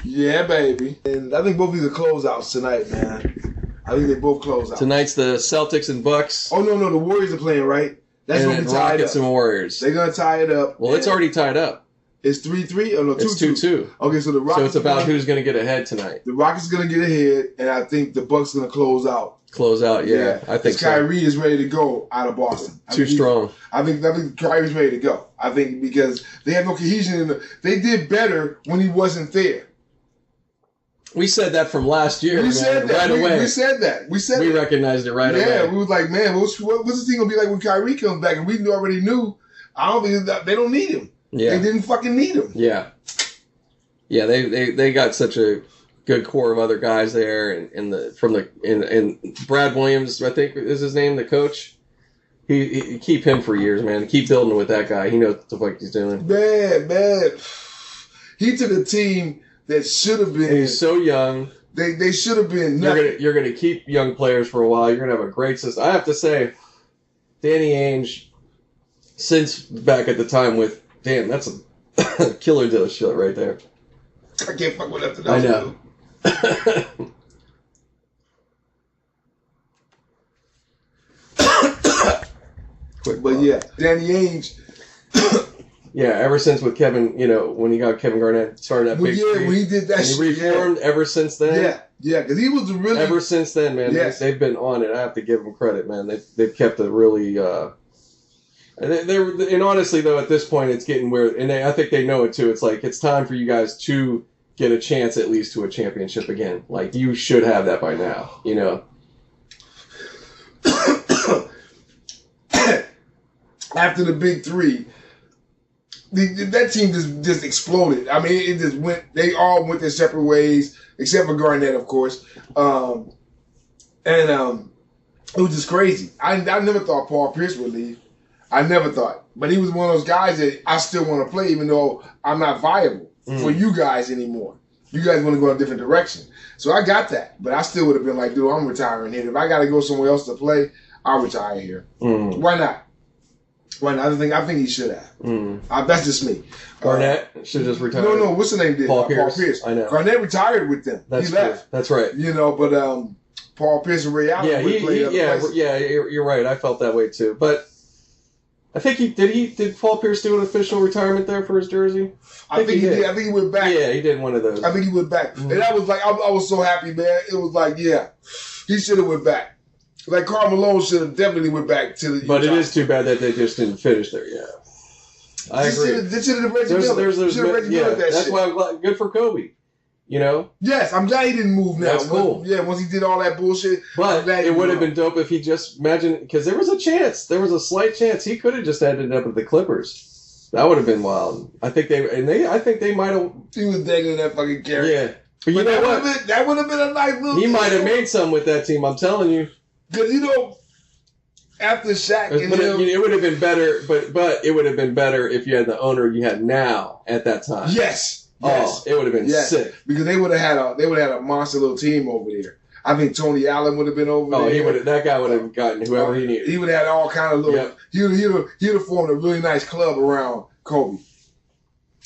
Yeah, baby. And I think both of these are closeouts tonight, man. I think they both close out. Tonight's the Celtics and Bucks. Oh, no, the Warriors are playing, right? That's and going to be tied Rockets up. And Warriors. They're going to tie it up. Well, it's already tied up. It's 3-3 or no 2-2? It's 2-2. Okay, so the Rockets. So it's about who's going to get ahead tonight. The Rockets going to get ahead, and I think the Bucks going to close out. Close out, yeah. I think so. Kyrie is ready to go out of Boston. Too strong. I think Kyrie's ready to go. I think because they have no cohesion. They did better when he wasn't there. We said that from last year. We said that right away. We said that. We recognized it right away. Yeah, we was like, man, what's this thing gonna be like when Kyrie comes back? And we already knew. I don't think they don't need him. Yeah. They didn't fucking need him. Yeah. Yeah, they got such a good core of other guys there, and Brad Williams, I think is his name, the coach. He keep him for years, man. Keep building with that guy. He knows what the fuck he's doing. Man. He took a team that should have been. And he's so young. They should have been. You're gonna keep young players for a while. You're gonna have a great system. I have to say, Danny Ainge, since back at the time with that's a killer deal shit right there. I can't fuck with nothing I else. know. But yeah, Danny Ainge. Yeah, ever since with Kevin, when he got Kevin Garnett started that big three, when he did that shit. He reformed ever since then. Yeah, because he was really... Ever since then, man, they've been on it. I have to give them credit, man. They've kept a really... And honestly, though, at this point, it's getting weird. And I think they know it, too. It's like, it's time for you guys to get a chance at least to a championship again. Like, you should have that by now, After the big three... that team just exploded. I mean, it just went. They all went their separate ways, except for Garnett, of course. It was just crazy. I never thought Paul Pierce would leave. I never thought, but he was one of those guys that I still want to play, even though I'm not viable for you guys anymore. You guys want to go in a different direction, so I got that. But I still would have been like, dude, I'm retiring here. If I got to go somewhere else to play, I'll retire here. Why not? I think he should have. That's just me. Garnett should just retire. No. What's the name? Paul Pierce. I know. Garnett retired with them. He left. That's right. But Paul Pierce and Ray Allen would play you're right. I felt that way too. But I think did Paul Pierce do an official retirement there for his jersey? I think he did. I think he went back. Yeah, he did one of those. I think he went back, and I was like, I was so happy, man. It was like, he should have went back. Like Karl Malone should have definitely went back to the. But it is too bad that they just didn't finish there. Yeah, I agree. They should have Reggie Miller. That's why I'm glad. Good for Kobe. Yes, I'm glad he didn't move now. That's cool. Once he did all that bullshit. But it would have been dope if he just because there was a slight chance he could have just ended up with the Clippers. That would have been wild. I think they might have. He was dangling that fucking carrot. Yeah, but you know what? That would have been a nice little. He might have made some with that team. I'm telling you. Because after Shaq and it would have been better, but it would have been better if you had the owner you had now at that time. Yes. Oh, it would have been sick. Because they would have had a monster little team over there. I think Tony Allen would have been over there. Oh, that guy would have gotten whoever he needed. He would have had all kind of little. Yep. He would have formed a really nice club around Kobe.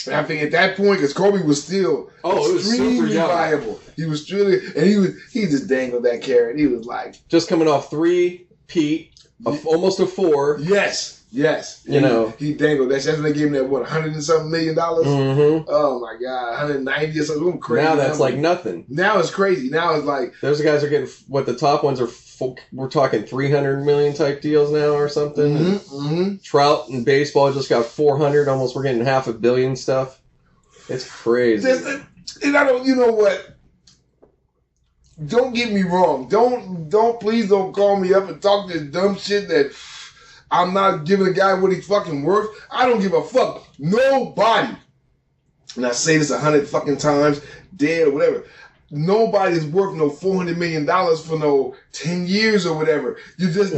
And I think at that point, because Kobe was still extremely viable. He was really, and he just dangled that carrot. He was like just coming off 3-peat, almost a 4. Yes. He dangled that. That's when they gave him that $100 and something million. Oh my God, 190 or something crazy. Now that's like nothing. Now it's crazy. Now it's like those guys are getting the top ones are. We're talking 300 million type deals now or something. Trout in baseball just got 400. Almost we're getting $500 million stuff. It's crazy. And I don't. You know what? Don't get me wrong. Please don't call me up and talk this dumb shit that I'm not giving a guy what he's fucking worth. I don't give a fuck. Nobody. And I say this 100 fucking times, dead or whatever. Nobody's worth no $400 million for no 10 years or whatever. I just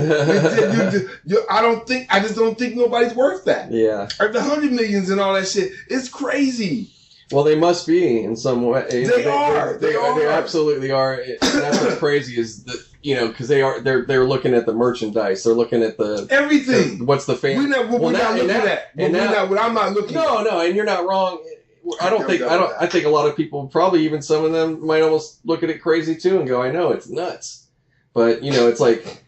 don't think nobody's worth that. Yeah. Like the 100 millions and all that shit, it's crazy. Well, they must be in some way. They are. They absolutely are. And that's what's crazy is that, because they're looking at the merchandise. They're looking at the everything. What's the fan? We're not looking at. I'm not looking. No, and you're not wrong. I think a lot of people, probably even some of them, might almost look at it crazy too and go, I know, it's nuts. But, it's like,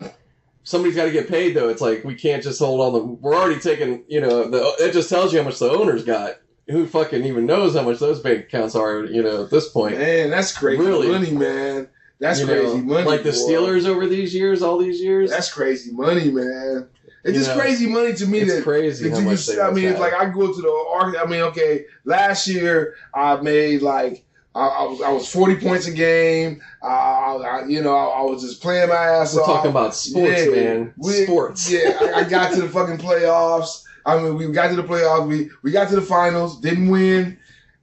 somebody's got to get paid though. It's like, we can't just hold on we're already taking, that just tells you how much the owners got. who fucking even knows how much those bank accounts are, at this point. Man, that's crazy money, man. That's crazy money. Like the Steelers over these years, all these years. That's crazy money, man. It's just crazy money to me. It's crazy how much they I mean, it's like I go to the arc. I mean, okay, last year I made like I was 40 points a game. I was just playing my ass off. We're talking about sports, man. Sports. Yeah, I got to the fucking playoffs. I mean, we got to the playoffs. We got to the finals. Didn't win,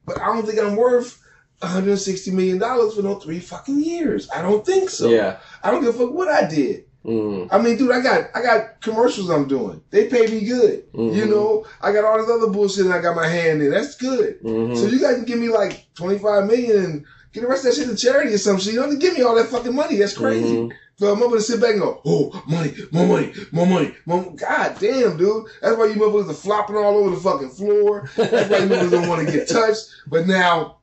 but I don't think I'm worth $160 million for no 3 fucking years. I don't think so. Yeah. I don't give a fuck what I did. I mean, dude, I got commercials I'm doing. They pay me good. Mm-hmm. I got all this other bullshit and I got my hand in. That's good. Mm-hmm. So you guys can give me like $25 million and get the rest of that shit to charity or some shit. You don't have to give me all that fucking money. That's crazy. Mm-hmm. So I'm able to sit back and go, oh, money, more money, more money, more. God damn, dude. That's why you motherfuckers are flopping all over the fucking floor. That's why you motherfuckers don't want to get touched. But now,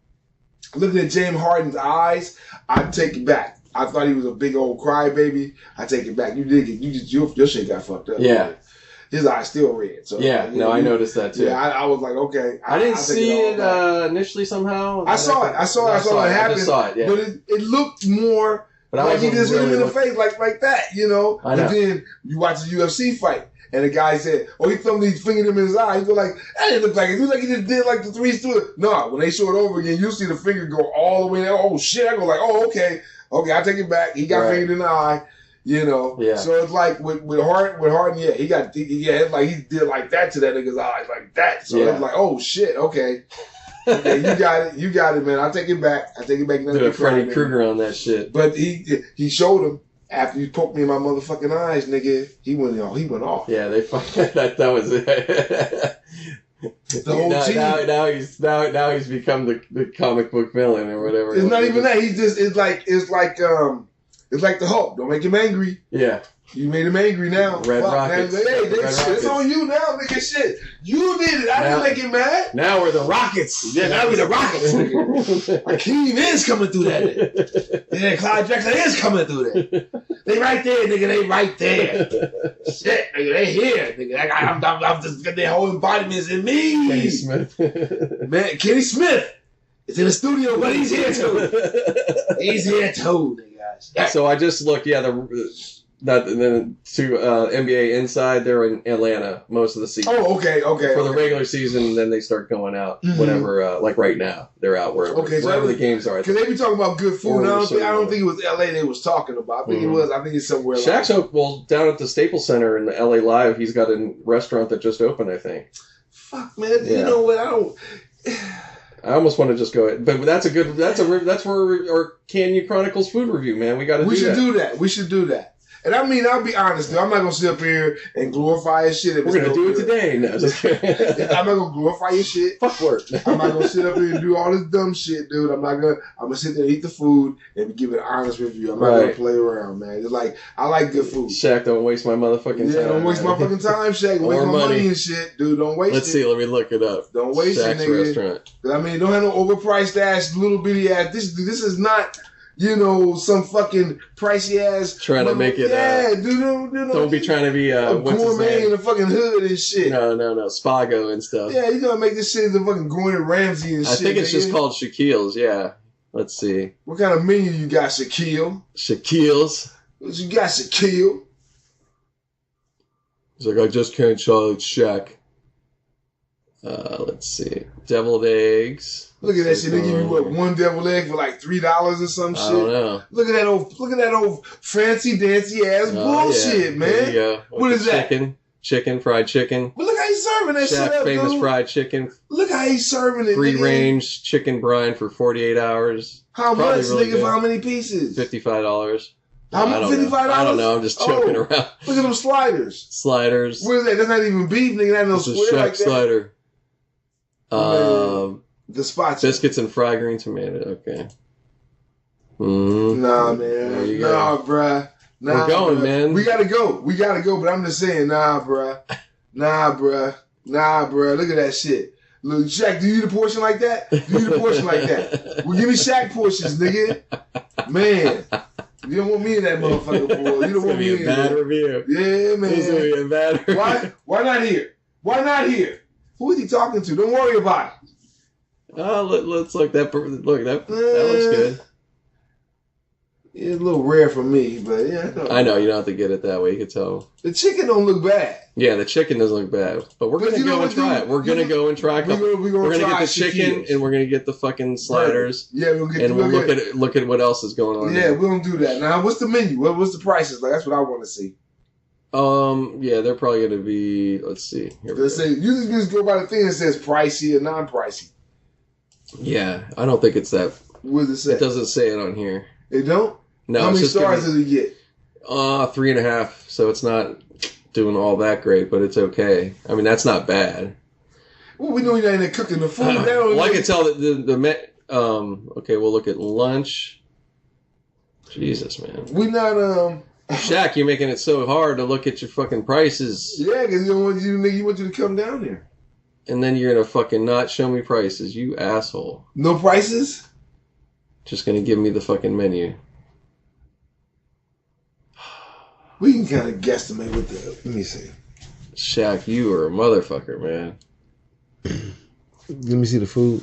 looking at James Harden's eyes, I take it back. I thought he was a big old crybaby. I take it back. You did get, your shit got fucked up. Yeah. Man. His eyes still red. So yeah, I noticed that too. Yeah, I was like, okay. I didn't see it initially somehow. I saw it. I saw it happen. I just saw it, yeah. But it looked more like he just hit him in the face like that, I know. But then you watch the UFC fight. And the guy said, oh, he fingered him in his eye. He go like, that didn't look like it. It looked like he just did like the 3 stood. No, when they show it over again, you see the finger go all the way there. Oh, shit. I go like, oh, okay. Okay, I take it back. He got fingered in the eye, Yeah. So it's like with Harden, yeah, it's like he did like that to that nigga's eyes, like that. So it's like, oh, shit, okay. Okay, you got it, man. I take it back. Did a Freddy Krueger on that shit. But he showed him. After you poked me in my motherfucking eyes, nigga, he went off. Yeah, they fucking that was it. The whole team. Now he's become the comic book villain or whatever. It's not even that. He's just it's like the Hulk. Don't make him angry. Yeah. You made him angry now. Red Rockets. Hey, it's on you now, nigga. Shit. You did it. I didn't make him mad. Now we're the Rockets. Yeah, now we're the Rockets, nigga. Akeem is coming through that. Yeah, Clyde Drexler is coming through that. They right there, nigga. They right there. Shit, nigga. They here, nigga. I'm just got their whole embodiments in me. Kenny Smith. Man, Kenny Smith is in the studio, but he's here too. He's here too, nigga. Yeah. So I just looked, NBA Inside, they're in Atlanta most of the season. Oh, okay. For the regular season, then they start going out. Whenever, like right now, they're out wherever the games are. Because they be talking about good food. I don't think it was LA they was talking about. I think it was. I think it's somewhere. Shaq's down at the Staples Center in the LA Live. He's got a restaurant that just opened, I think. Fuck, man. Yeah. You know what? I almost want to just go, but that's where our Can You Chronicles food review, man. We got to do that. We should do that. And I mean, I'll be honest, dude. I'm not gonna sit up here and glorify his shit. We're gonna do it today. No, just I'm not gonna glorify your shit. Fuck work. I'm not gonna sit up here and do all this dumb shit, dude. I'm gonna sit there and eat the food and give it an honest review. I'm not gonna play around, man. It's like I like good food. Shaq, don't waste my motherfucking time. Yeah, don't waste my fucking time, Shaq. Don't waste my money and shit, dude. Don't waste it. Let's see. Let me look it up. Don't waste Shaq's it, nigga. restaurant. I mean, don't have no overpriced ass, little bitty ass. This is not. Some fucking pricey ass. Trying to make it. Yeah, dude. Don't be trying to be a gourmet in the fucking hood and shit. No. Spago and stuff. Yeah, you gotta make this shit the fucking Gordon Ramsay and shit. I think it's just called Shaquille's, yeah. Let's see. What kind of menu you got, Shaquille? Shaquille's. What you got, Shaquille? He's like, I just can't show it's Shaq. Let's see. Deviled eggs. Look at that shit. They give you one deviled egg for like $3 or some shit. I don't know. Look at that old fancy dancy ass bullshit, man. There you go. What is that? Chicken, fried chicken. But look how he's serving that shit up, famous dude. fried chicken. Look how he's serving it. Free range chicken brine for 48 hours. How much, nigga? For how many pieces? $55. How much? $55? I don't know. I'm just joking around. Look at them sliders. Sliders. What is that? That's not even beef, nigga. That's no square Shaq like that. slider. The spots. Biscuits and fried green tomato. Okay. Nah, man. Nah, bruh. Nah, we're going, bruh. man. We gotta go. But I'm just saying, nah, bruh. Look at that shit. Look, Shaq, do you eat a portion like that? Well, give me Shaq portions, nigga. Man. You don't want me in that motherfucker, boy. You don't want me in that. It's gonna be a bad review. Yeah, man. It's gonna be a bad review. Why not here? Who is he talking to? Don't worry about it. Let's look that. Look that looks good. It's a little rare for me, but yeah. I know you don't have to get it that way. You can tell. The chicken don't look bad. Yeah, the chicken doesn't look bad, but we're gonna go and try it. We're gonna go and try. We're gonna get the chicken, and we're gonna get the fucking sliders. Yeah, we'll get. And we'll look at what else is going on. Yeah, we're gonna do that. Now, what's the menu? What's the prices? Like, that's what I want to see. Yeah, they're probably gonna be. Let's see. Let's say you just go by the thing that says pricey or non-pricey. Yeah, I don't think it's that. What does it say? It doesn't say it on here. It don't. No. How many stars does it get? 3.5. So it's not doing all that great, but it's okay. I mean, that's not bad. Well, we know you're not in there cooking the food. Well, I can tell that okay, we'll look at lunch. Jesus, man. We not Shaq, you're making it so hard to look at your fucking prices. Yeah, because you don't want you want you to come down here. And then you're gonna fucking not show me prices, you asshole. No prices? Just gonna give me the fucking menu. We can kind of guesstimate with the. Let me see. Shaq, you are a motherfucker, man. Let me see the food.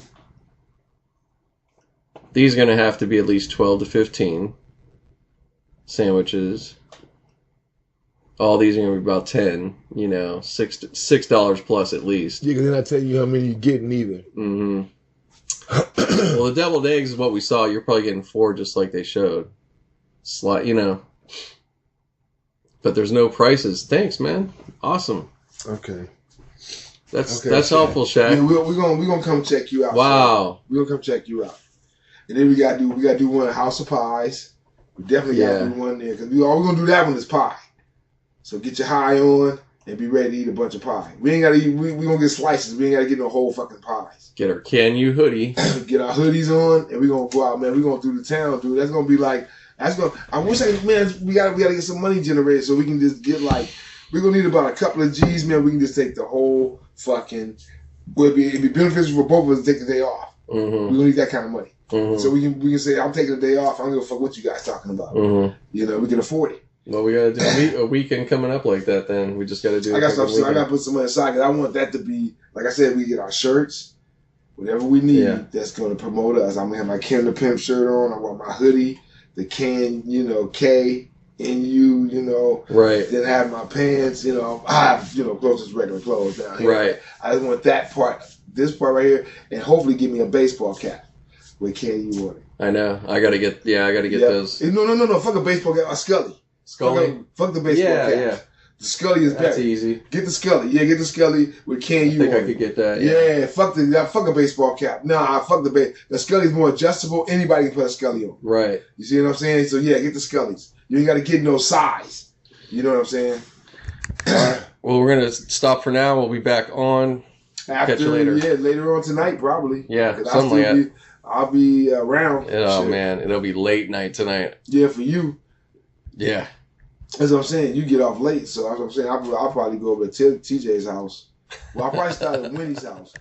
These are gonna have to be at least 12 to 15 sandwiches. All these are gonna be about 10. You know, $6 plus at least. Yeah, because they're not telling you how many you're getting either. Mm-hmm. Well, the deviled eggs is what we saw. You're probably getting 4 just like they showed. You know. But there's no prices. Thanks, man. Awesome. Okay. That's helpful, Shaq. Yeah, we're gonna come check you out. Wow. So we're gonna come check you out. And then we gotta do one at House of Pies. We definitely gotta do one there because we're gonna do that one is pie. So get your high on and be ready to eat a bunch of pie. We ain't gotta eat. We gonna get slices. We ain't gotta get no whole fucking pies. Get our Can You hoodie. Get our hoodies on and we're gonna go out, man. We're gonna do the town, dude. That's gonna be like. I wish we gotta get some money generated so we can just get like we're gonna need about a couple of G's, man. We can just take the whole fucking. It'd be beneficial for both of us to take the day off. Mm-hmm. We don't need that kind of money, mm-hmm. so we can say I'm taking the day off. I don't give a fuck what you guys talking about. Mm-hmm. You know, we can afford it. Well, we gotta do a weekend coming up like that. Then we just gotta do. I gotta put some money aside because I want that to be like I said. We get our shirts, whatever we need. Yeah. That's gonna promote us. I'm gonna have my Kim the Pimp shirt on. I want my hoodie. The can, K, N-U, right. Then have my pants, I have, clothes as regular clothes down here. Right. I just want that part, this part right here, and hopefully give me a baseball cap with Can-U on it. I know. I gotta get those. No. Fuck a baseball cap. A Scully. Fuck the baseball cap. Yeah. The Scully is better. That's easy. Get the Scully. Yeah, get the Scully with Can-U on it. I think I could get that. Yeah, fuck a baseball cap. Nah, fuck the Scully's more adjustable. Anybody can put a Scully on. Right. You see what I'm saying? So yeah, get the Scullys. You ain't got to get no size. You know what I'm saying? All right. Well, we're going to stop for now. We'll be back on. Catch you later. Yeah, later on tonight probably. Yeah, something like that. I'll be around. Oh, man. It'll be late night tonight. Yeah, for you. Yeah. That's what I'm saying. You get off late, so that's what I'm saying. I'll probably go over to TJ's house. Well, I'll probably start at Winnie's house.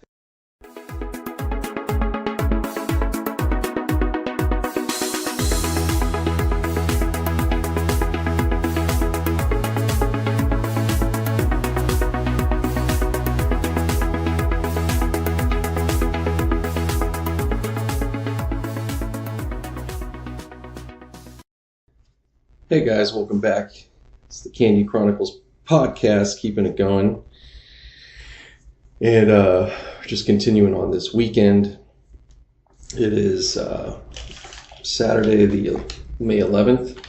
Hey guys, welcome back. It's the Candy Chronicles podcast, keeping it going. And just continuing on this weekend. It is Saturday, the May 11th.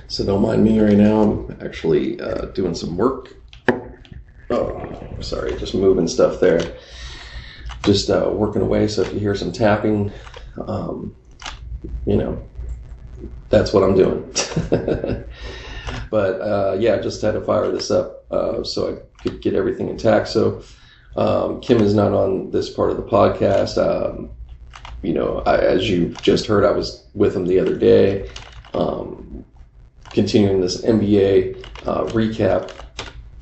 So don't mind me right now. I'm actually doing some work. Oh, sorry, just moving stuff there. Just working away, so if you hear some tapping, that's what I'm doing. But yeah, just had to fire this up so I could get everything intact. So Kim is not on this part of the podcast. As you just heard, I was with him the other day, continuing this NBA recap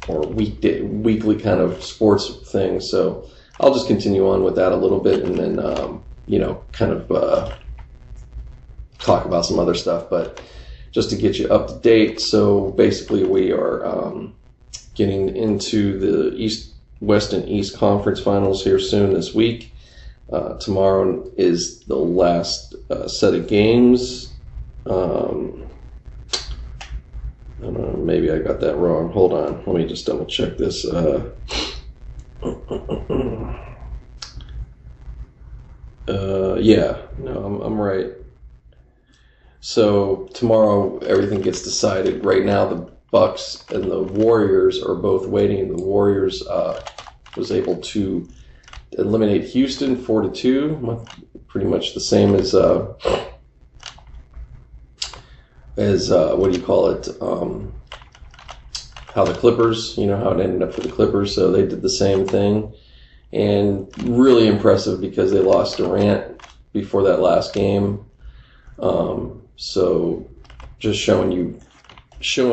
or weekly kind of sports thing. So I'll just continue on with that a little bit and then, kind of talk about some other stuff, but just to get you up to date. So basically we are getting into the West and East Conference Finals here soon this week. Tomorrow is the last set of games. I don't know, maybe I got that wrong. Hold on. Let me just double check this. Yeah, no, I'm right. So tomorrow everything gets decided. Right now the Bucks and the Warriors are both waiting. The Warriors was able to eliminate Houston 4-2, pretty much the same as what do you call it? How the Clippers, how it ended up for the Clippers. So they did the same thing, and really impressive because they lost Durant before that last game. So just showing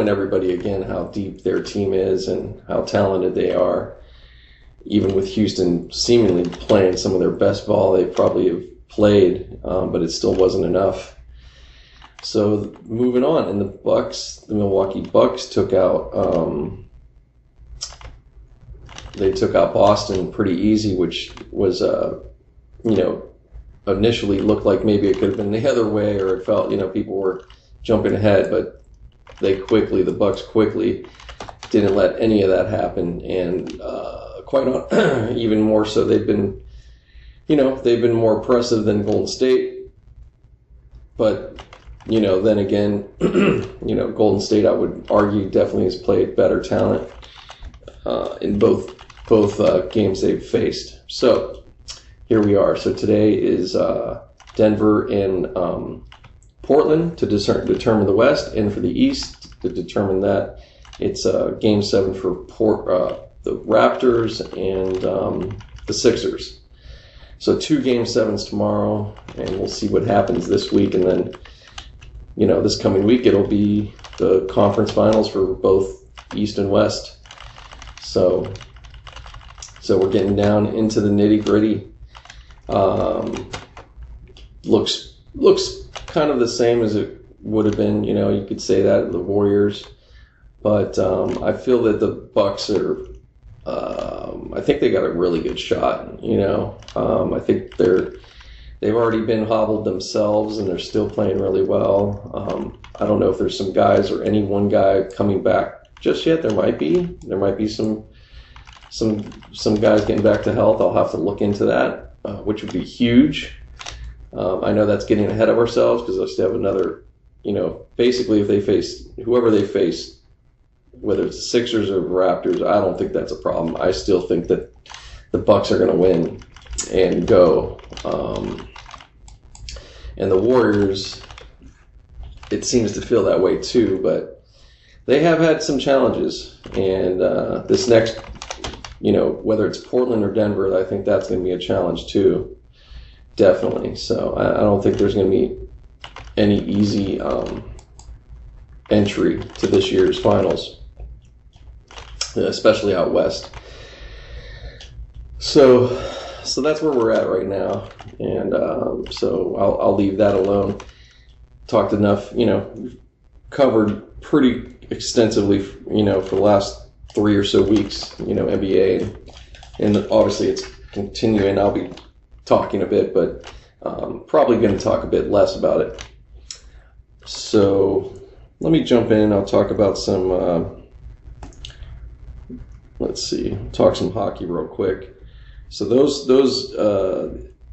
everybody again how deep their team is and how talented they are. Even with Houston seemingly playing some of their best ball they probably have played, but it still wasn't enough. So moving on, and the Milwaukee Bucks took out Boston pretty easy, which was initially looked like maybe it could have been the other way, or it felt people were jumping ahead, but the Bucks quickly didn't let any of that happen, and even more so, they've been more impressive than Golden State, but then again, Golden State, I would argue, definitely has played better talent in both games they've faced. So here we are. So today is Denver and Portland to determine the West, and for the East to determine that it's Game 7 for the Raptors and the Sixers. So 2 Game 7s tomorrow, and we'll see what happens this week, and then this coming week it'll be the conference finals for both East and West. So we're getting down into the nitty gritty. Looks kind of the same as it would have been. You could say that the Warriors, but I feel that the Bucks are. I think they got a really good shot. I think they've already been hobbled themselves, and they're still playing really well. I don't know if there's some guys or any one guy coming back just yet. There might be some guys getting back to health. I'll have to look into that, which would be huge. I know that's getting ahead of ourselves because they'll still have another. Basically, if they face whoever they face, whether it's the Sixers or Raptors, I don't think that's a problem. I still think that the Bucks are going to win and go. And the Warriors, it seems to feel that way too, but they have had some challenges. And this next, whether it's Portland or Denver, I think that's going to be a challenge too. Definitely. So I don't think there's going to be any easy entry to this year's finals, especially out west. So that's where we're at right now, and so I'll leave that alone. Talked enough, covered pretty extensively, for the last 3 or so weeks, NBA, and obviously it's continuing. I'll be talking a bit, but probably going to talk a bit less about it. So let me jump in. I'll talk about some. Talk some hockey real quick. So those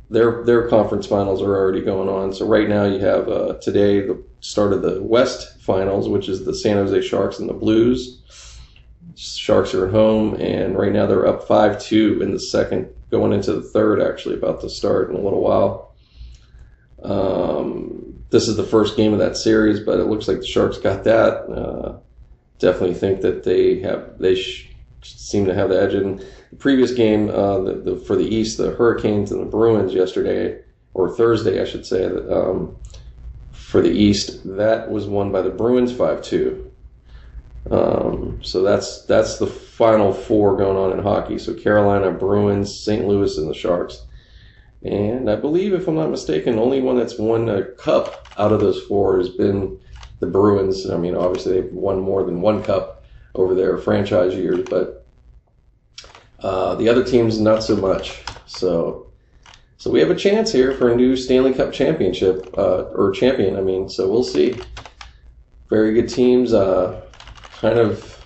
their conference finals are already going on. So right now you have today the start of the West finals, which is the San Jose Sharks and the Blues. Sharks are at home, and right now they're up 5-2 in the second, going into the third, actually about to start in a little while. This is the first game of that series, but it looks like the Sharks got that. Definitely think that they seem to have the edge. In the previous game, for the East, the Hurricanes and the Bruins yesterday, or Thursday, I should say, for the East, that was won by the Bruins 5-2. So that's the final 4 going on in hockey. So Carolina, Bruins, St. Louis, and the Sharks. And I believe, if I'm not mistaken, the only one that's won a cup out of those 4 has been the Bruins. I mean, obviously they've won more than one cup over their franchise years, but the other teams not so much. So So we have a chance here for a new Stanley Cup championship, or champion, I mean. So we'll see. Very good teams. Kind of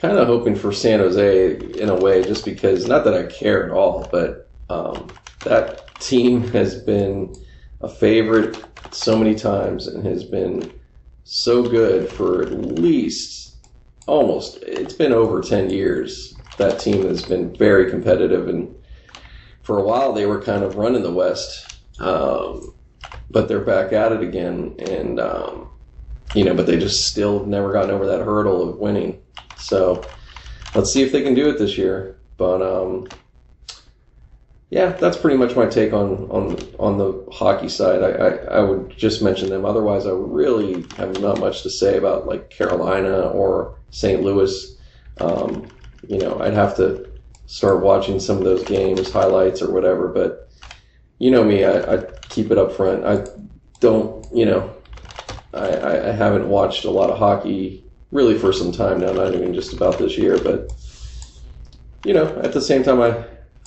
hoping for San Jose in a way, just because, not that I care at all, but that team has been a favorite so many times and has been so good for at least it's been over 10 years. That team has been very competitive, and for a while they were kind of running the West, but they're back at it again, and but they just still have never gotten over that hurdle of winning. So let's see if they can do it this year. But yeah, that's pretty much my take on the hockey side. I would just mention them. Otherwise, I really have not much to say about like Carolina or St. Louis. I'd have to start watching some of those games, highlights or whatever. But you know me, I keep it up front. I don't, I haven't watched a lot of hockey really for some time now, not even just about this year. But, at the same time, I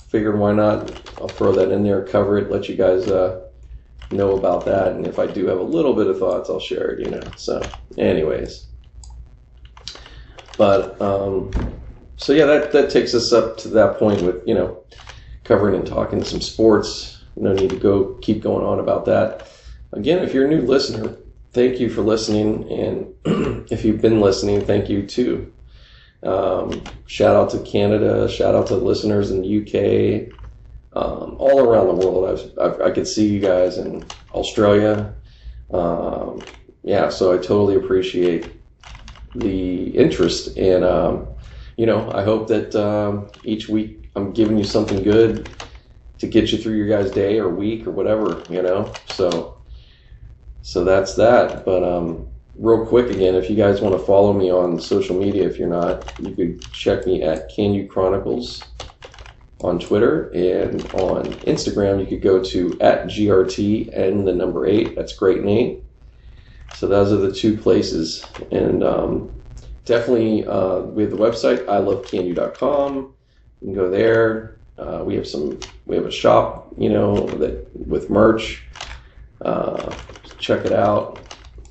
figured why not? I'll throw that in there, cover it, let you guys know about that. And if I do have a little bit of thoughts, I'll share it, So anyways. But, so yeah, that takes us up to that point with, covering and talking some sports. No need to keep going on about that. Again, if you're a new listener, thank you for listening. And if you've been listening, thank you too. Shout out to Canada, shout out to listeners in the UK, all around the world. I could see you guys in Australia. So I totally appreciate the interest. And, I hope that each week I'm giving you something good to get you through your guys' day or week or whatever, So that's that. But real quick again, if you guys want to follow me on social media, if you're not, you could check me at Can You Chronicles on Twitter, and on Instagram you could go to @GRT and the number 8. That's Great Nate. So those are the two places. And definitely we have the website ilovecanu.com. You can go there. We have a shop, that with merch. Check it out,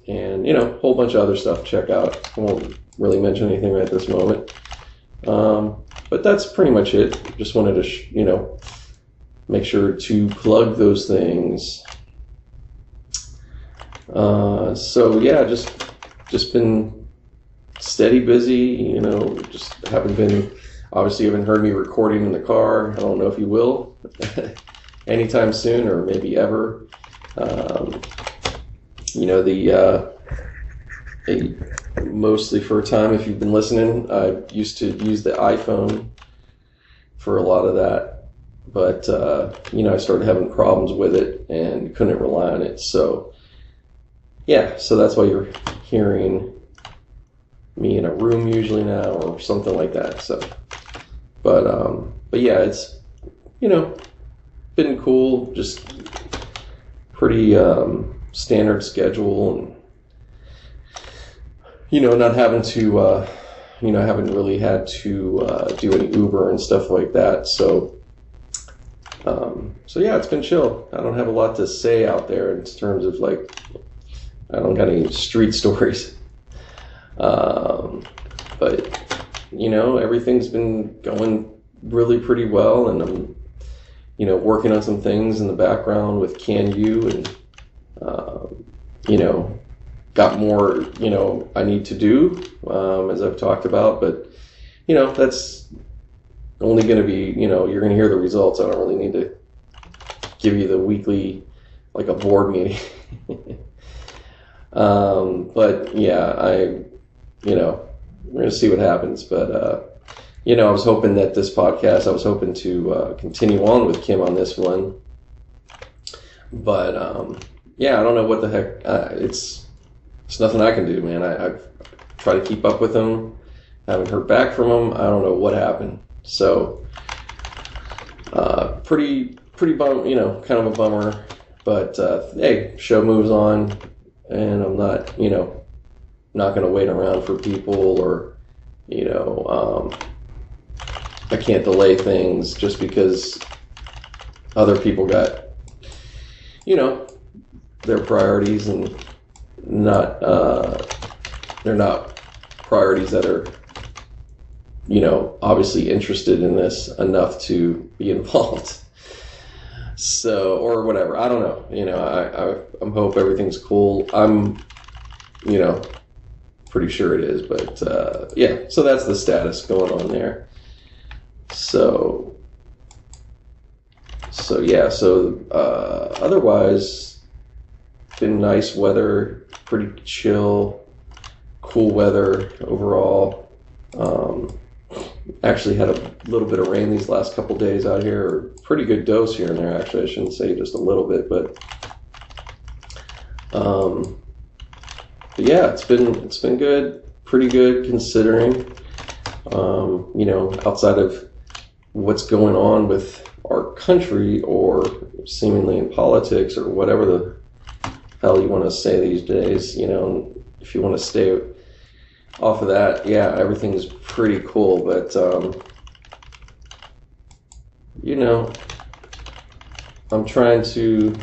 and a whole bunch of other stuff to check out. I won't really mention anything right at this moment, but that's pretty much it. Just wanted to make sure to plug those things. So yeah, just been steady busy, just haven't heard me recording in the car. I don't know if you will anytime soon, or maybe ever. Mostly for a time, if you've been listening, I used to use the iPhone for a lot of that, but I started having problems with it and couldn't rely on it. So yeah, so that's why you're hearing me in a room usually now, or something like that. So, but yeah, it's been cool. Just pretty standard schedule, and not having to haven't really had to do any Uber and stuff like that. So yeah, it's been chill. I don't have a lot to say out there in terms of I don't got any street stories, but everything's been going really pretty well, and I'm working on some things in the background with Can You, and got more I need to do, as I've talked about, but that's only going to be you're going to hear the results. I don't really need to give you the weekly like a board meeting. But yeah, we're going to see what happens, but I was hoping that this podcast, I was hoping to continue on with Kim on this one. But yeah, I don't know what the heck. It's nothing I can do, man. I've tried to keep up with him. Haven't heard back from him. I don't know what happened. So pretty bum, kind of a bummer. But hey, show moves on, and I'm not, not going to wait around for people, or I can't delay things just because other people got, their priorities, and not they're not priorities that are, obviously interested in this enough to be involved. So, or whatever, I don't know. I hope everything's cool. I'm, pretty sure it is, but so that's the status going on there. Otherwise, been nice weather, pretty chill, cool weather overall. Actually had a little bit of rain these last couple days out here, or pretty good dose here and there. Actually, I shouldn't say just a little bit, but yeah, it's been good, pretty good considering. Outside of what's going on with our country, or seemingly in politics, or whatever the hell you want to say these days, if you want to stay off of that, yeah, everything is pretty cool, but I'm trying to,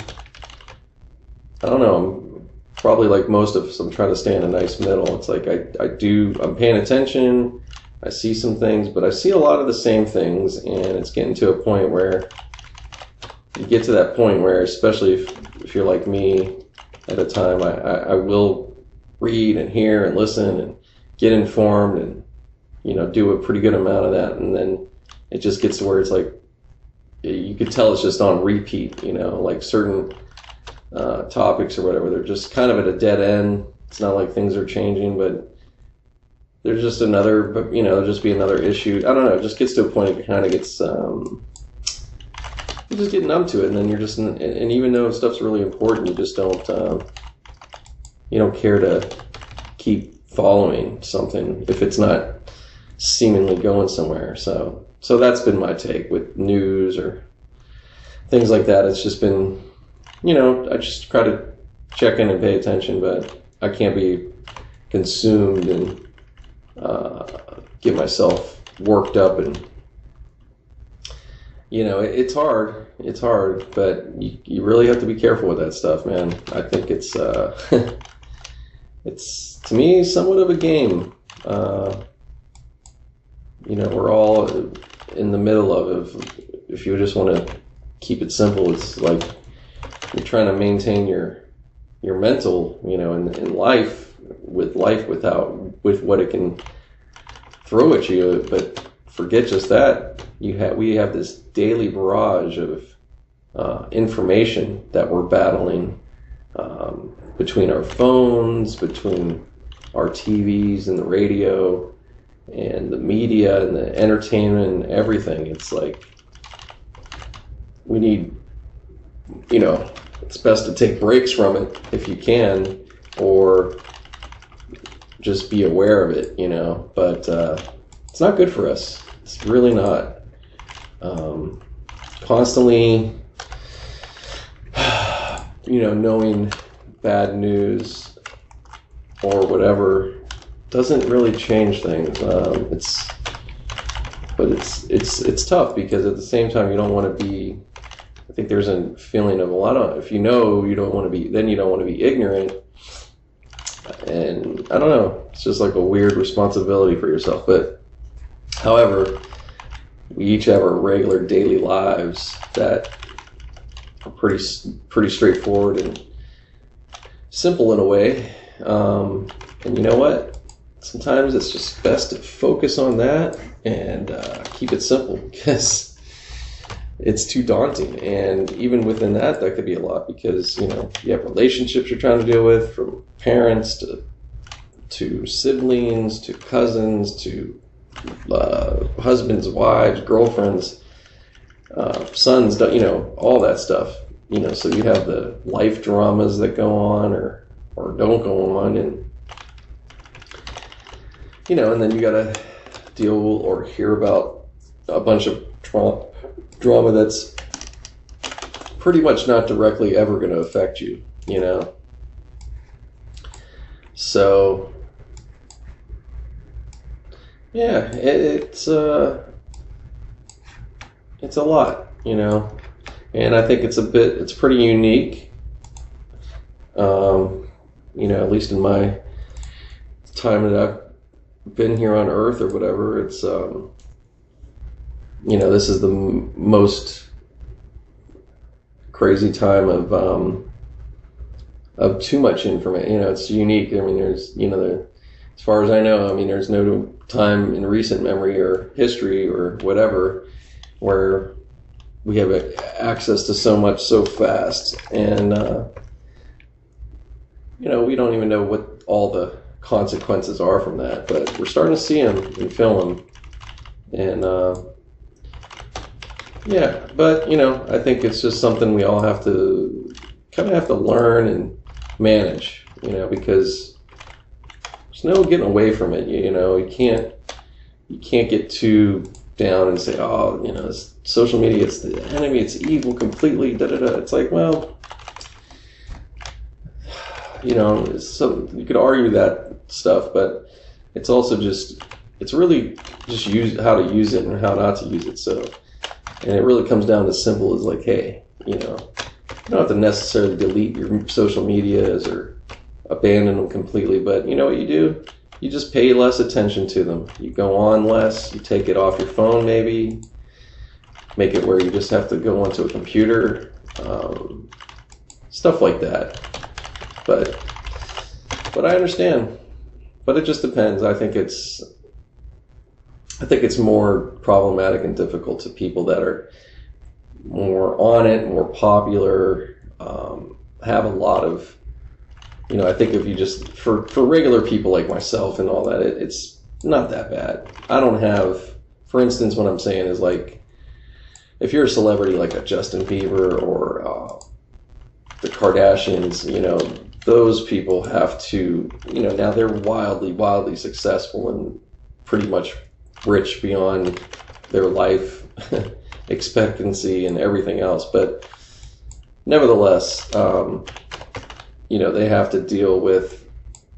I don't know, I'm probably like most of us, I'm trying to stay in a nice middle. It's like I'm paying attention, I see some things, but I see a lot of the same things, and it's getting to a point where you get to that point where, especially if you're like me at a time, I will read and hear and listen and get informed and, do a pretty good amount of that. And then it just gets to where it's like, you could tell it's just on repeat, like certain topics or whatever. They're just kind of at a dead end. It's not like things are changing, but there's just there'll just be another issue. I don't know. It just gets to a point it kind of gets, you just get numb to it. And then you're just, and even though stuff's really important, you just don't care to keep following something if it's not seemingly going somewhere. So that's been my take with news or things like that. It's just been, I just try to check in and pay attention, but I can't be consumed and get myself worked up, and it's hard, but you really have to be careful with that stuff, man. I think it's it's, to me, somewhat of a game. We're all in the middle of if you just want to keep it simple, it's like you're trying to maintain your mental, in life, with what it can throw at you. But forget just that. We have this daily barrage of information that we're battling, between our phones, between our TVs and the radio and the media and the entertainment and everything. It's like we need, it's best to take breaks from it if you can, or just be aware of it, but it's not good for us. It's really not. Constantly, knowing bad news or whatever doesn't really change things. It's tough, because at the same time you don't want to be, I think there's a feeling of if you don't want to be, then you don't want to be ignorant. And I don't know, it's just like a weird responsibility for yourself. But however, we each have our regular daily lives that are pretty straightforward and simple in a way. And you know what? Sometimes it's just best to focus on that and keep it simple, because it's too daunting. And even within that could be a lot, because you have relationships you're trying to deal with, from parents to siblings to cousins to husbands, wives, girlfriends, sons, all that stuff. So you have the life dramas that go on or don't go on, and and then you gotta deal or hear about a bunch of drama that's pretty much not directly ever going to affect you, So, yeah, it's a lot, And I think it's pretty unique. At least in my time that I've been here on Earth or whatever, it's, this is the most crazy time of too much information. It's unique. I mean, there's, as far as I know, there's no time in recent memory or history or whatever where we have access to so much so fast. And, we don't even know what all the consequences are from that, but we're starting to see them and feel them. And, but, I think it's just something we all have to learn and manage, because there's no getting away from it. You can't get too down and say, oh, this social media, it's the enemy, it's evil completely, da-da-da. It's like, well, so you could argue that stuff, but it's also it's really just how to use it and how not to use it. So, and it really comes down to simple as like, hey, you don't have to necessarily delete your social medias or abandon them completely, but you know what you do? You just pay less attention to them. You go on less, you take it off your phone maybe, make it where you just have to go onto a computer, stuff like that. But I understand. But it just depends. I think it's more problematic and difficult to people that are more on it, more popular, have a lot of, I think if you just, for regular people like myself and all that, it's not that bad. I don't have, for instance, what I'm saying is like, if you're a celebrity like a Justin Bieber or the Kardashians, those people have to, now they're wildly successful and pretty much rich beyond their life expectancy and everything else. But nevertheless, they have to deal with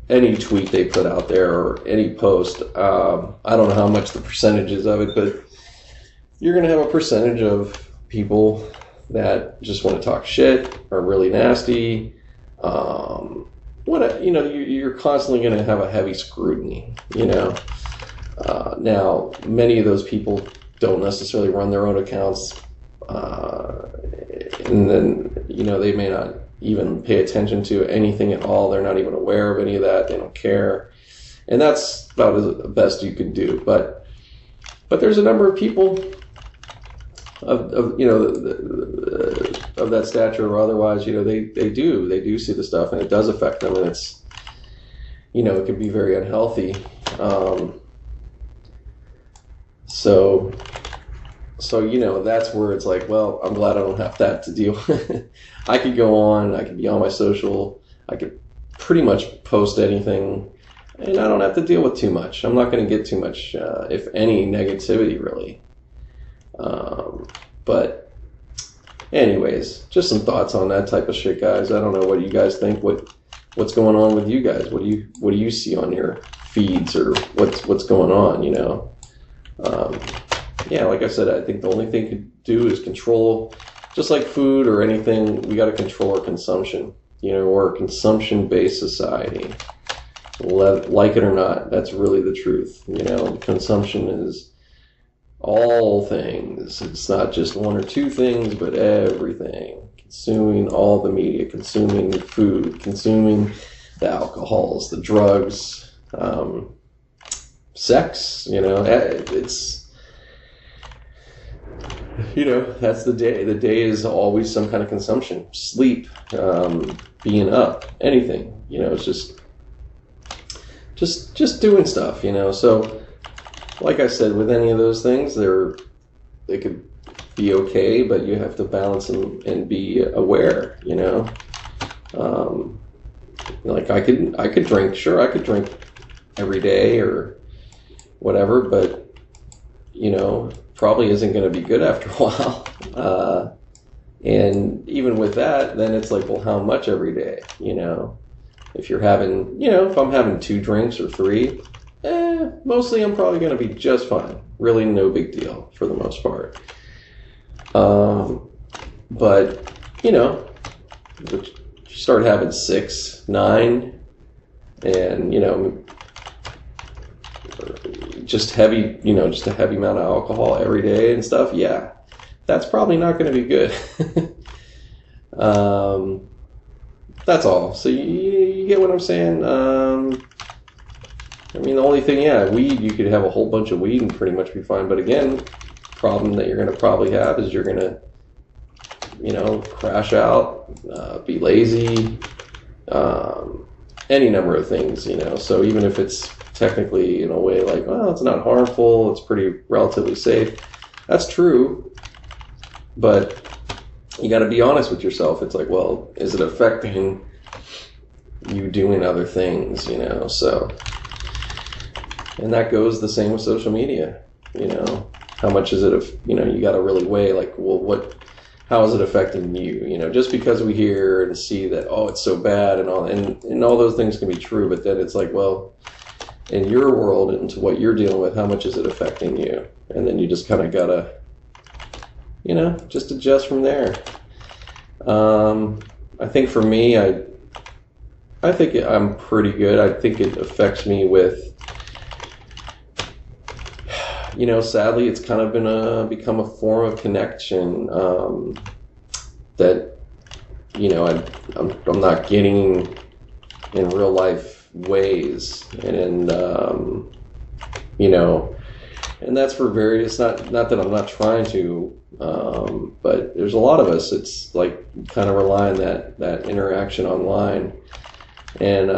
any tweet they put out there or any post. I don't know how much the percentages of it, but you're going to have a percentage of people that just want to talk shit, are really nasty. You're constantly going to have a heavy scrutiny, Now, many of those people don't necessarily run their own accounts, and then, they may not even pay attention to anything at all. They're not even aware of any of that. They don't care. And that's about the best you can do. But there's a number of people of that stature or otherwise, they do see the stuff, and it does affect them, and it's, it can be very unhealthy. So that's where it's like, well, I'm glad I don't have that to deal with. I could go on, I could be on my social, I could pretty much post anything, and I don't have to deal with too much. I'm not going to get too much, if any, negativity really. But anyways, just some thoughts on that type of shit, guys. I don't know what you guys think. What's going on with you guys? What do you see on your feeds, or what's going on? Like I said, I think the only thing to do is control, just like food or anything. We got to control our consumption. We're a consumption-based society. Like it or not, that's really the truth. Consumption is all things. It's not just one or two things, but everything. Consuming all the media, consuming the food, consuming the alcohols, the drugs, sex, it's, that's the day. The day is always some kind of consumption. Sleep, being up, anything, it's just doing stuff, So, like I said, with any of those things, they could be okay, but you have to balance them and be aware, Like I could drink, sure, I could drink every day or whatever, but probably isn't going to be good after a while. And even with that, then it's like, well, how much every day? If you're having, if I'm having 2 drinks or 3, mostly I'm probably going to be just fine. Really no big deal for the most part. But, you know, you start having 6, 9, and, you know, just heavy, you know, just a heavy amount of alcohol every day and stuff, yeah, that's probably not going to be good. That's all. So you get what I'm saying? I mean, the only thing, yeah, weed, you could have a whole bunch of weed and pretty much be fine. But again, problem that you're going to probably have is you're going to, you know, crash out, be lazy, any number of things, you know. So even if it's technically, in a way, like, well, it's not harmful, it's pretty relatively safe. That's true. But you got to be honest with yourself. It's like, well, is it affecting you doing other things, you know? So, and that goes the same with social media, you know. How much is it, you know, you got to really weigh, like, well, how is it affecting you? You know, just because we hear and see that, oh, it's so bad and all those things can be true, but then it's like, well, in your world and to what you're dealing with, how much is it affecting you? And then you just kind of got to, you know, just adjust from there. I think for me, I think I'm pretty good. I think it affects me with, you know, sadly, it's kind of become a form of connection that, you know, I'm not getting in real life ways, and you know, and that's for various, not that I'm not trying to, but there's a lot of us, it's like kind of rely on that interaction online, and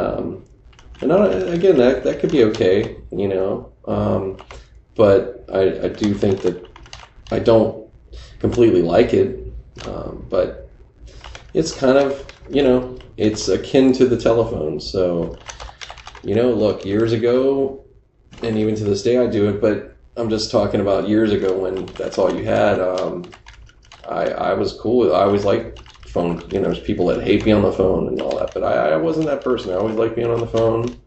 again, that could be okay, you know, but I do think that I don't completely like it, but it's kind of, you know, it's akin to the telephone. So, you know, look, years ago, and even to this day I do it, but I'm just talking about years ago when that's all you had. I was cool. I always liked phone. You know, there's people that hate me on the phone and all that, but I wasn't that person. I always liked being on the phone.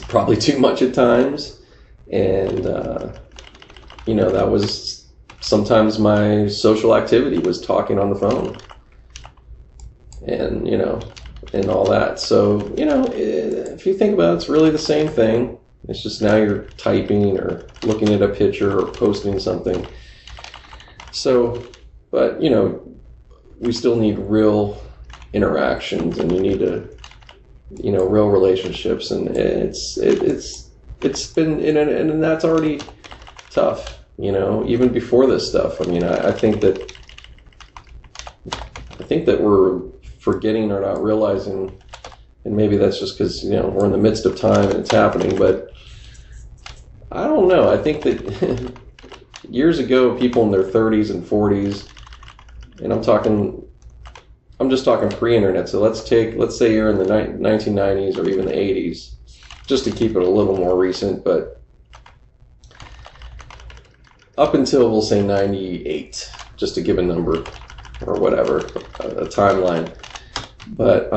Probably too much at times, and you know, that was sometimes my social activity was talking on the phone, and you know, and all that. So, you know, if you think about it, it's really the same thing. It's just now you're typing or looking at a picture or posting something. So, but you know, we still need real interactions, and you need to, you know, real relationships, and it's been, and that's already tough, you know, even before this stuff. I mean, I think that we're forgetting or not realizing, and maybe that's just because, you know, we're in the midst of time and it's happening, but I don't know. I think that years ago, people in their 30s and 40s, and I'm just talking pre-internet, so let's say you're in the 1990s or even the 80s, just to keep it a little more recent, but up until, we'll say, 98, just to give a number or whatever, a timeline. But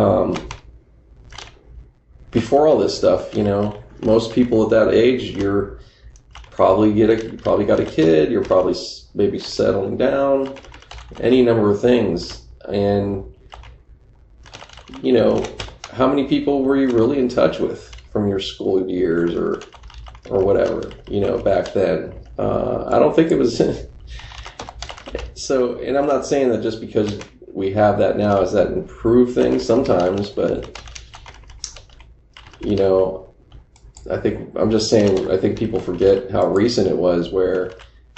before all this stuff, you know, most people at that age, you're probably got a kid, you're probably maybe settling down, any number of things. And, you know, how many people were you really in touch with from your school years or whatever, you know, back then? I don't think it was. So, and I'm not saying that just because we have that now, does that improve things? Sometimes, but, you know, I'm just saying, I think people forget how recent it was, where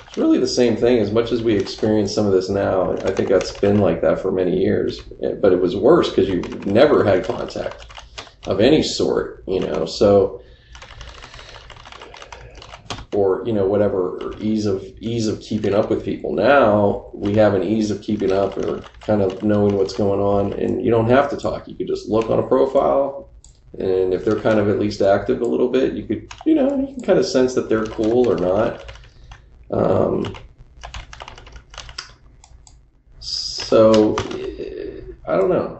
it's really the same thing. As much as we experience some of this now, I think that's been like that for many years. But it was worse because you never had contact of any sort, you know. So, or, you know, whatever, or ease of keeping up with people. Now we have an ease of keeping up or kind of knowing what's going on, and you don't have to talk. You could just look on a profile, and if they're kind of at least active a little bit, you could, you know, you can kind of sense that they're cool or not. So I don't know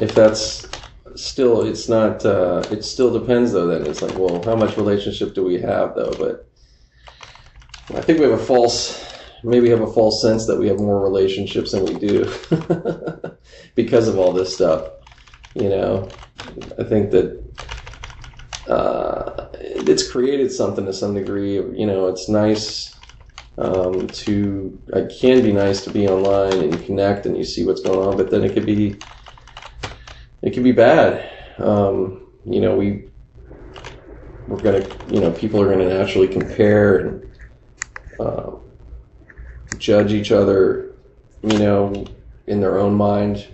if that's still, it's not, it still depends though. Then it's like, well, how much relationship do we have though? But I think we have a false sense that we have more relationships than we do because of all this stuff. I think that it's created something to some degree. It's nice it can be nice to be online and you connect and you see what's going on, but then it could be bad. We're gonna, people are gonna naturally compare and judge each other, in their own mind.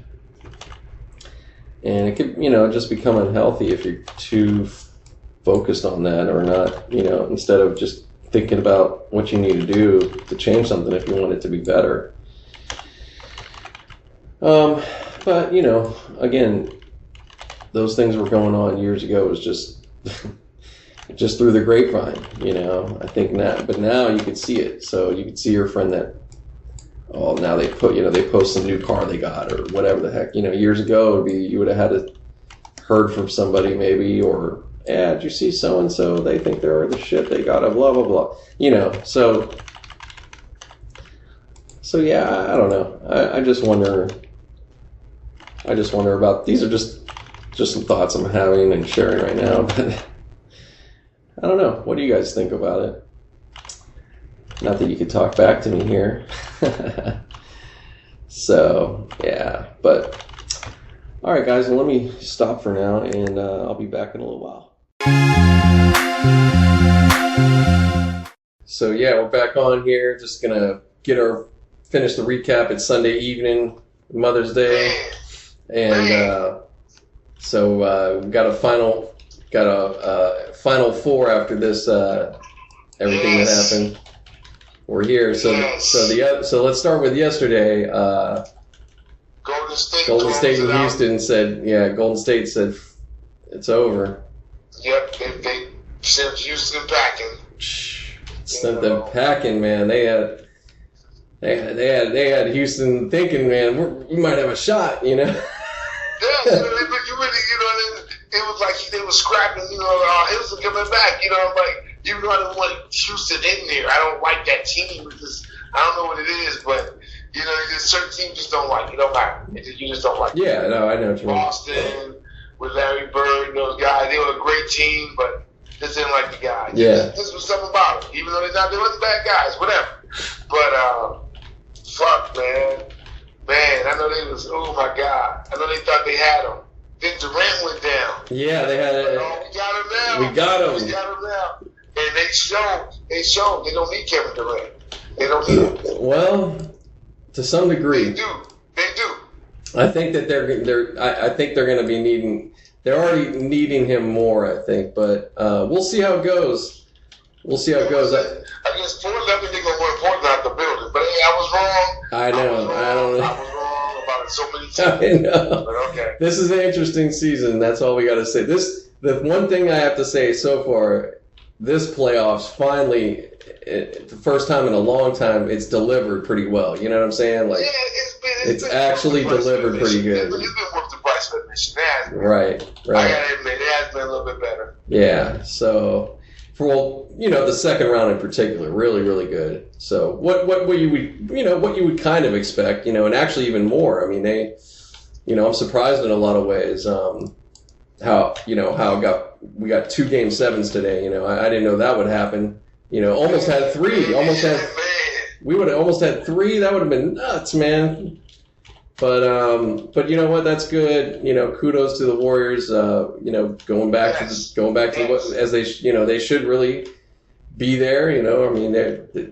And it could, just become unhealthy if you're too focused on that or not, instead of just thinking about what you need to do to change something if you want it to be better. But, again, those things were going on years ago. It was just through the grapevine, I think now, but now you could see it. So you could see your friend that, now they post some new car they got or whatever the heck, years ago you would have had to heard from somebody maybe, or, did you see so-and-so? They think they're the shit, they got a blah, blah, blah, so yeah, I don't know. I just wonder about, these are just some thoughts I'm having and sharing right now, but I don't know. What do you guys think about it? Not that you could talk back to me here. So, yeah. But, all right, guys. Well, let me stop for now, and I'll be back in a little while. So, yeah, we're back on here. Just going to finish the recap. It's Sunday evening, Mother's Day. And so we got a final four after this, everything that happened. We're here. So let's start with yesterday. Golden State and Houston said, Golden State said it's over. Yep, they sent Houston packing. Sent them packing, man. They had Houston thinking, man, we might have a shot, Yeah, you really, it was like they were scrapping, Houston coming back, like, even though I don't want Houston in there, I don't like that team because I don't know what it is, but, there's certain teams just don't like. You don't matter. You just don't like. Yeah, no, I know what you mean. Boston with Larry Bird and those guys, they were a great team, but just didn't like the guys. Yeah. This was something about them, even though they wasn't bad guys, whatever. But, fuck, man. Man, I know they was, oh my God. I know they thought they had him. Then Durant went down. Yeah, they had it. Oh, we got him now. We got him now. And they showed they don't need Kevin Durant. They don't need him. Well, to some degree. They do. I think that I think they're going to be needing, they're already needing him more, I think, but we'll see how it goes. Against Portland, I think they're going to win Portland out the building. But hey, I was wrong. I know. I was wrong about it so many times. I know. But okay. This is an interesting season. That's all we got to say. The one thing I have to say so far, this playoffs finally, the first time in a long time, it's delivered pretty well. You know what I'm saying? Like, it's actually delivered pretty good. It's been worth the price of admission. Right. I gotta admit, it has been a little bit better. Yeah. So, the second round in particular, really, really good. So, what you would kind of expect, and actually even more. I mean, I'm surprised in a lot of ways. How we got 2 Game 7s today. I didn't know that would happen. Almost had 3. We would have almost had 3. That would have been nuts, man. But you know what? That's good. Kudos to the Warriors. Going back to what, as they they should really be there. I mean,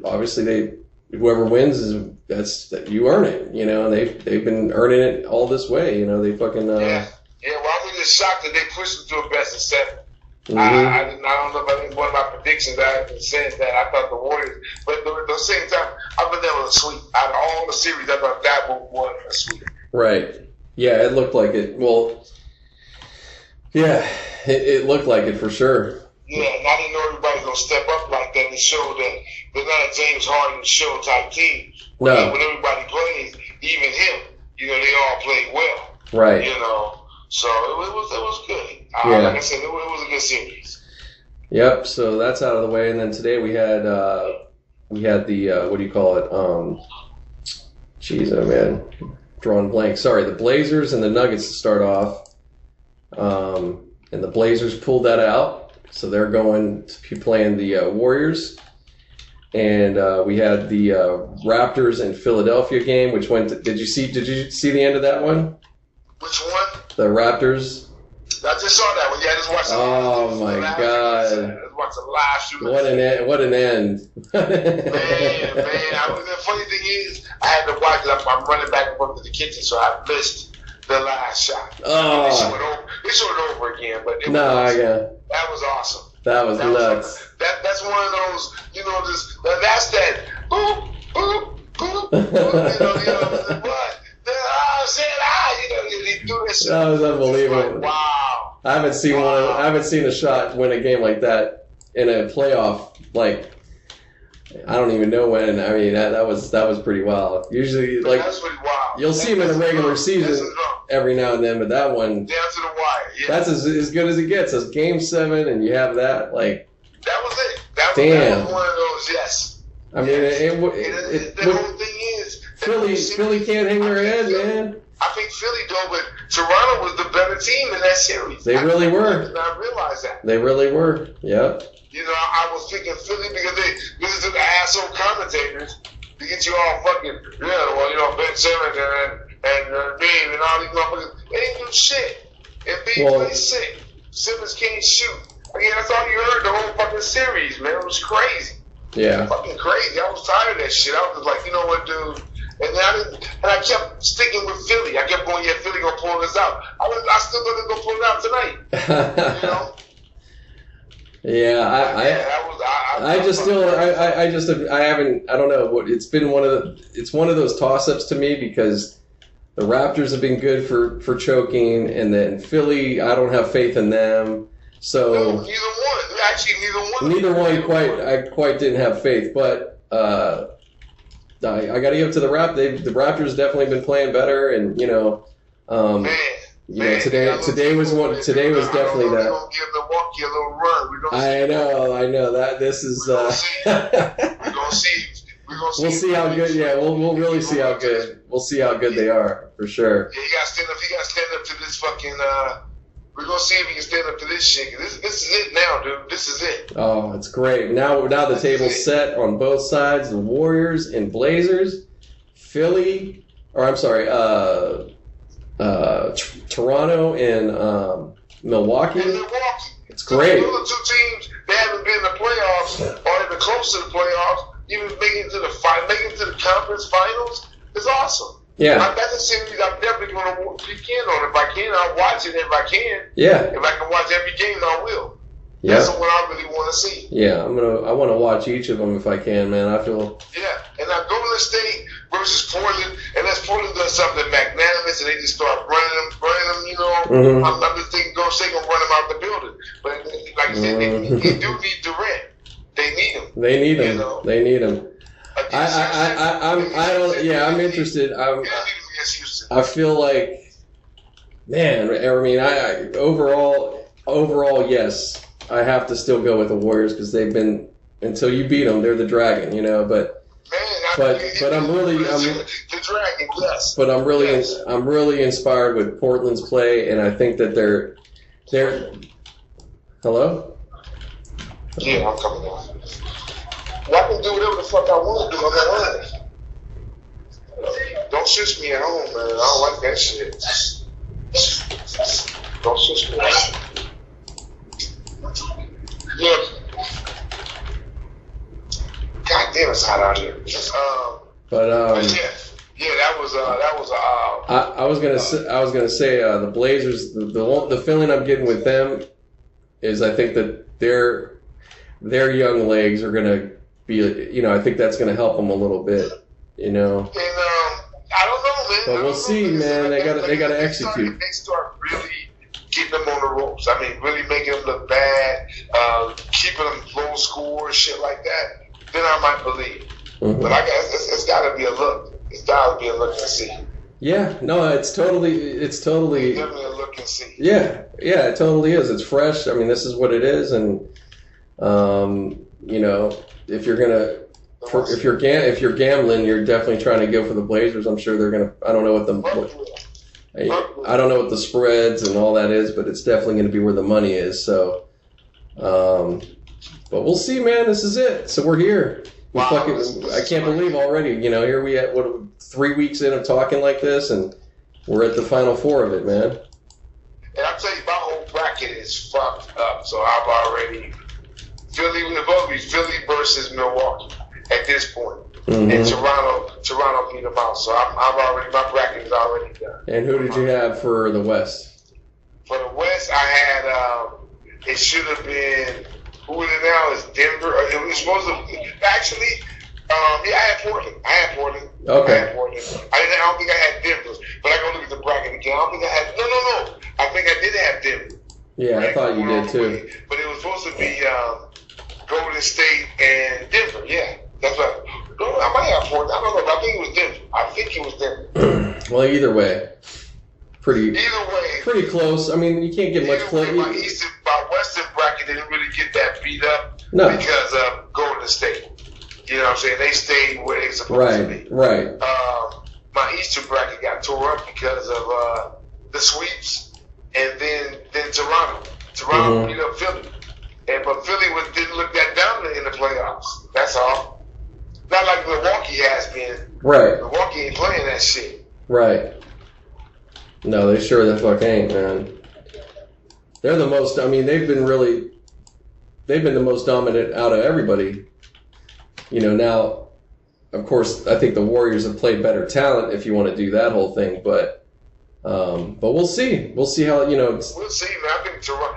obviously whoever wins you earn it. And they've been earning it all this way. They fucking. Yeah. Well, I'm just shocked that they pushed them to a best of 7. Mm-hmm. I don't know if I think one of my predictions I had been saying that I thought the Warriors, but at the same time, I thought that was a sweep. Out of all the series, I thought that one was a sweep. Right. Yeah, it looked like it. Well, yeah, it looked like it for sure. Yeah, and I didn't know everybody was going to step up like that and show that they're not a James Harden show type team. No. When everybody plays, even him, they all played well. Right. So it was good. Yeah. Like I said, it was a good series. Yep. So that's out of the way, and then today we had we had the what do you call it? Jeez, oh man, drawing blank. Sorry, the Blazers and the Nuggets to start off, and the Blazers pulled that out, so they're going to be playing the Warriors. And we had the Raptors and Philadelphia game, which went. Did you see the end of that one? Which one? The Raptors. I just saw that one. Yeah, I just watched. Oh my God! I just watched the live stream. What an end! Man. The funny thing is, I had to watch it. I'm running back and forth to the kitchen, so I missed the last shot. Oh. They showed it over again, but That was awesome. That was nuts. That's one of those, that's that boop, boop, boop, boop, what? They do this shit. That was unbelievable. Like, wow. I haven't seen a shot win a game like that in a playoff. Like, I don't even know when. I mean, that was pretty wild. Usually, like, that's pretty wild. You'll see him in the regular season every now and then, but that one, down to the wire. Yeah. That's as good as it gets. It's Game 7, and you have that. Like, that was it. That was one of those. Yes. I mean, the whole thing is Philly can't hang their head, man. I think Philly though, but Toronto was the better team in that series. They really were. I did not realize that. They really were. Yep. I was thinking Philly because this is the asshole commentators to get you all fucking Ben Simmons and Beam and all these motherfuckers. They didn't do shit. And Beam plays sick. Simmons can't shoot. Again, that's all you heard the whole fucking series, man. It was crazy. Yeah. Fucking crazy. I was tired of that shit. I was like, you know what, dude? And I kept sticking with Philly. I kept going, yeah, Philly gonna pull this out. I still gonna go pull it out tonight. Yeah, I don't know what it's been it's one of those toss-ups to me because the Raptors have been good for choking, and then Philly, I don't have faith in them. So no, neither one. Actually, neither one. I quite didn't have faith, but I got to give it to the Raptors. The Raptors definitely been playing better, and today was definitely that. We're gonna give Milwaukee a little run. I know that this is. We're gonna see. We'll see how good. Yeah, we'll really see how good. We'll see how good they are for sure. Yeah, he got to stand up to this fucking. We're gonna see if he can stand up to this shit. This is it now, dude. This is it. Oh, it's great. Now the table's set on both sides. The Warriors and Blazers, Philly, or I'm sorry, Toronto and Milwaukee. It's great. Those are two teams that haven't been in the playoffs or even close to the playoffs, even making it to the conference finals. It's awesome. Yeah. That's a series I'm definitely going to peek in on. If I can, I'll watch it if I can. Yeah. If I can watch every game, I will. Yeah. That's the one I really want to see. Yeah, I want to watch each of them if I can, man. I feel. Yeah, and now Golden State versus Portland, unless Portland does something magnanimous and they just start running them, Mm-hmm. I'm just thinking Golden State gonna run them out the building. But like I said, they do need Durant. They need him. They need him. They need him. I'm interested. I feel like, man. I mean, overall, yes. I have to still go with the Warriors because they've been, until you beat them, they're the dragon, But I'm really inspired with Portland's play, and I think that they're. Hello. Yeah, I'm coming on. Well, I can do whatever the fuck I want to do. I'm at home. Don't shush me at home, man. I don't like that shit. Don't shush me at home. Yeah. God damn, it's hot out here. But that was. I was gonna say the Blazers. The feeling I'm getting with them is I think that their young legs are gonna be. I think that's gonna help them a little bit. And I don't know, man. But we'll see, man. They gotta execute. They start really getting them on the ropes. I mean, really making them look bad, keeping them low score, shit like that. Then I might believe. Mm-hmm. But I guess it's got to be a look. It's got to be a look and see. Yeah, no, it's totally. It's definitely a look and see. Yeah, it totally is. It's fresh. I mean, this is what it is, and if you're gonna, if you're gambling, you're definitely trying to go for the Blazers. I'm sure they're gonna. I don't know what I don't know what the spreads and all that is, but it's definitely going to be where the money is. So, but we'll see, man. This is it. So we're here. Wow, I can't believe already. Here we at 3 weeks in of talking like this, and we're at the final four of it, man. And I'll tell you, my whole bracket is fucked up. So I've already Philly versus Milwaukee at this point. Mm-hmm. And Toronto beat them out. So my bracket is already done. And who did you have for the West? For the West, I had it should have been, who is it now? Is Denver? It was supposed to actually. I had Portland. Okay. I had Portland. I don't think I had Denver, but I go look at the bracket again. I don't think I had. No. I think I did have Denver. Yeah, right? I thought you did too. But it was supposed to be Golden State and Denver. Yeah, that's right. I might have Portland. I don't know, but I think it was Denver. Well, either way, pretty Either way, close. I mean, you can't get much close. My Western bracket didn't really get that beat up because of Golden State. You know what I'm saying? They stayed where they supposed to be. Right. My Eastern bracket got tore up because of the sweeps, and then Toronto. Toronto beat up Philly, but Philly didn't look that dominant in the playoffs. That's all. Not like Milwaukee has been. Right. Milwaukee ain't playing that shit. Right. No, they sure the fuck ain't, man. They're the most. I mean, they've been the most dominant out of everybody. Now, of course, I think the Warriors have played better talent if you want to do that whole thing, but we'll see. We'll see how, We'll see, man. I think Toronto.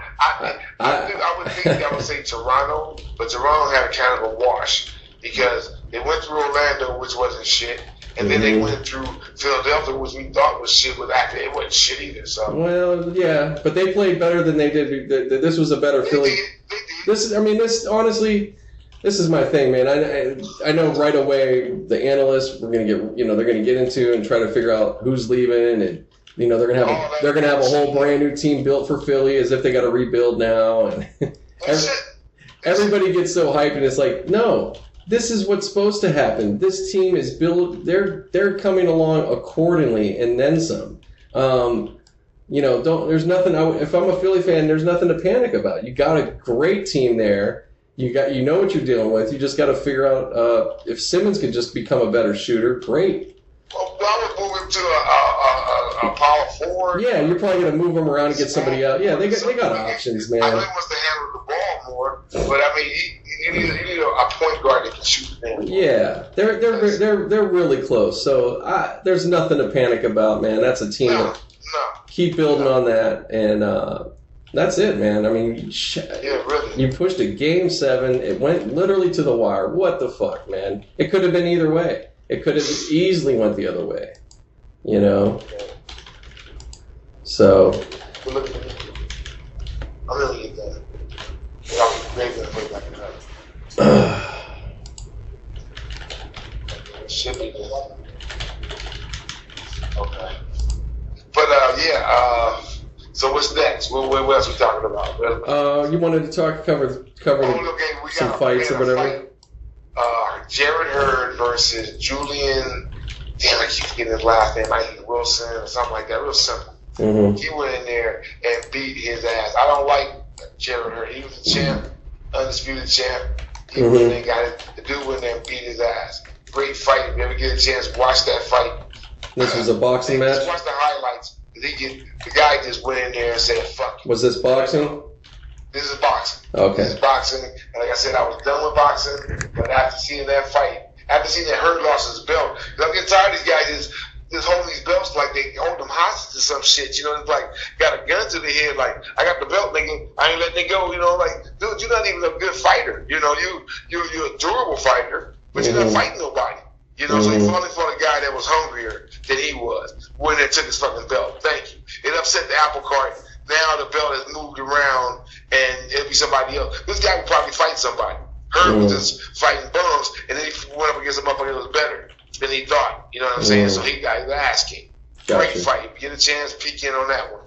I would say Toronto, but Toronto had a kind of a wash because they went through Orlando, which wasn't shit, and then they went through Philadelphia, which we thought was shit, but actually it wasn't shit either. So. Well, yeah, but they played better than they did. This was a better Philly. They did. This honestly. This is my thing, man. I know right away the analysts we're gonna get, they're gonna get into and try to figure out who's leaving, and they're gonna have a whole brand new team built for Philly as if they got to rebuild now, and everybody gets so hyped, and it's like, no, this is what's supposed to happen. This team is built. They're coming along accordingly, and then some. There's nothing. If I'm a Philly fan, there's nothing to panic about. You got a great team there. You know what you're dealing with. You just got to figure out if Simmons could just become a better shooter. Great. Well, I would move him to a power forward. Yeah, you're probably gonna move him around and get somebody out. Yeah, they got options, man. I know he wants to handle the ball more, but I mean, you need a point guard that can shoot the ball. Yeah, they're really close. So there's nothing to panic about, man. That's a team. No. Keep building on that, and that's it, man. I mean, really. You pushed a Game 7. It went literally to the wire. What the fuck, man? It could have been either way. It could have easily went the other way. So. I'm gonna get that. Maybe I'll put it back in the should be good. Okay. But so what's next? What else we talking about? You wanted to cover some fights or whatever. Jared Hurd versus Julian. Damn, I keep forgetting his last name. Wilson or something like that. Real simple. Mm-hmm. He went in there and beat his ass. I don't like Jared Hurd. He was a champ, undisputed champ. He went in and got it. The dude went in there and beat his ass. Great fight. If you ever get a chance, watch that fight. This was a boxing match? Just watch the highlights. The guy just went in there and said, fuck you. Was this boxing? This is boxing. Okay. This is boxing. And like I said, I was done with boxing. But after seeing that fight, after seeing that Hurd lost his belt, because I'm getting tired of these guys just holding these belts like they hold them hostage to some shit. It's like, got a gun to the head, like, I got the belt, nigga. I ain't letting it go. Like, dude, you're not even a good fighter. You're a durable fighter, but you're not fighting nobody. So he finally fought a guy that was hungrier than he was when they took his fucking belt. Thank you. It upset the apple cart. Now the belt has moved around and it'll be somebody else. This guy would probably fight somebody. Hurd was just fighting bums, and then he went up against a motherfucker that was better than he thought. You know what I'm saying? So he got his ass kicked. Great fight. If you get a chance, peek in on that one.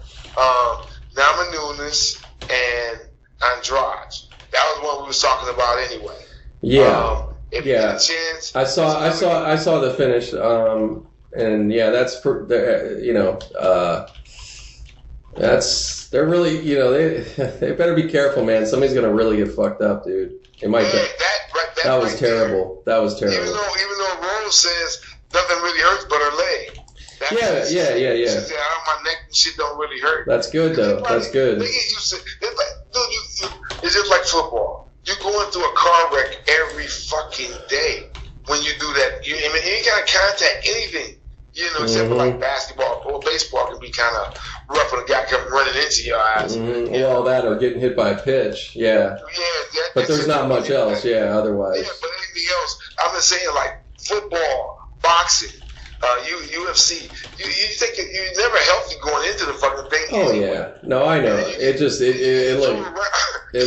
Nama Nunes and Andrade. That was one we was talking about anyway. Yeah. If you get a chance. I saw the finish. And yeah, they're really, they better be careful, man. Somebody's gonna really get fucked up, dude. It might. That was terrible. That was terrible. Even though Rose says nothing really hurts but her leg. Yeah. She said, my neck and shit don't really hurt. That's good though. That's good. It's just like football. You're going through a car wreck every fucking day when you do that. You ain't gotta contact anything. Except for like basketball or baseball can be kind of rough when a guy comes running into your eyes. All that or getting hit by a pitch. Yeah. But there's not much else. Yeah. Otherwise. Yeah, but anything else, I'm just saying like football, boxing, UFC. You're never healthy going into the fucking thing. Oh yeah. No, I know. It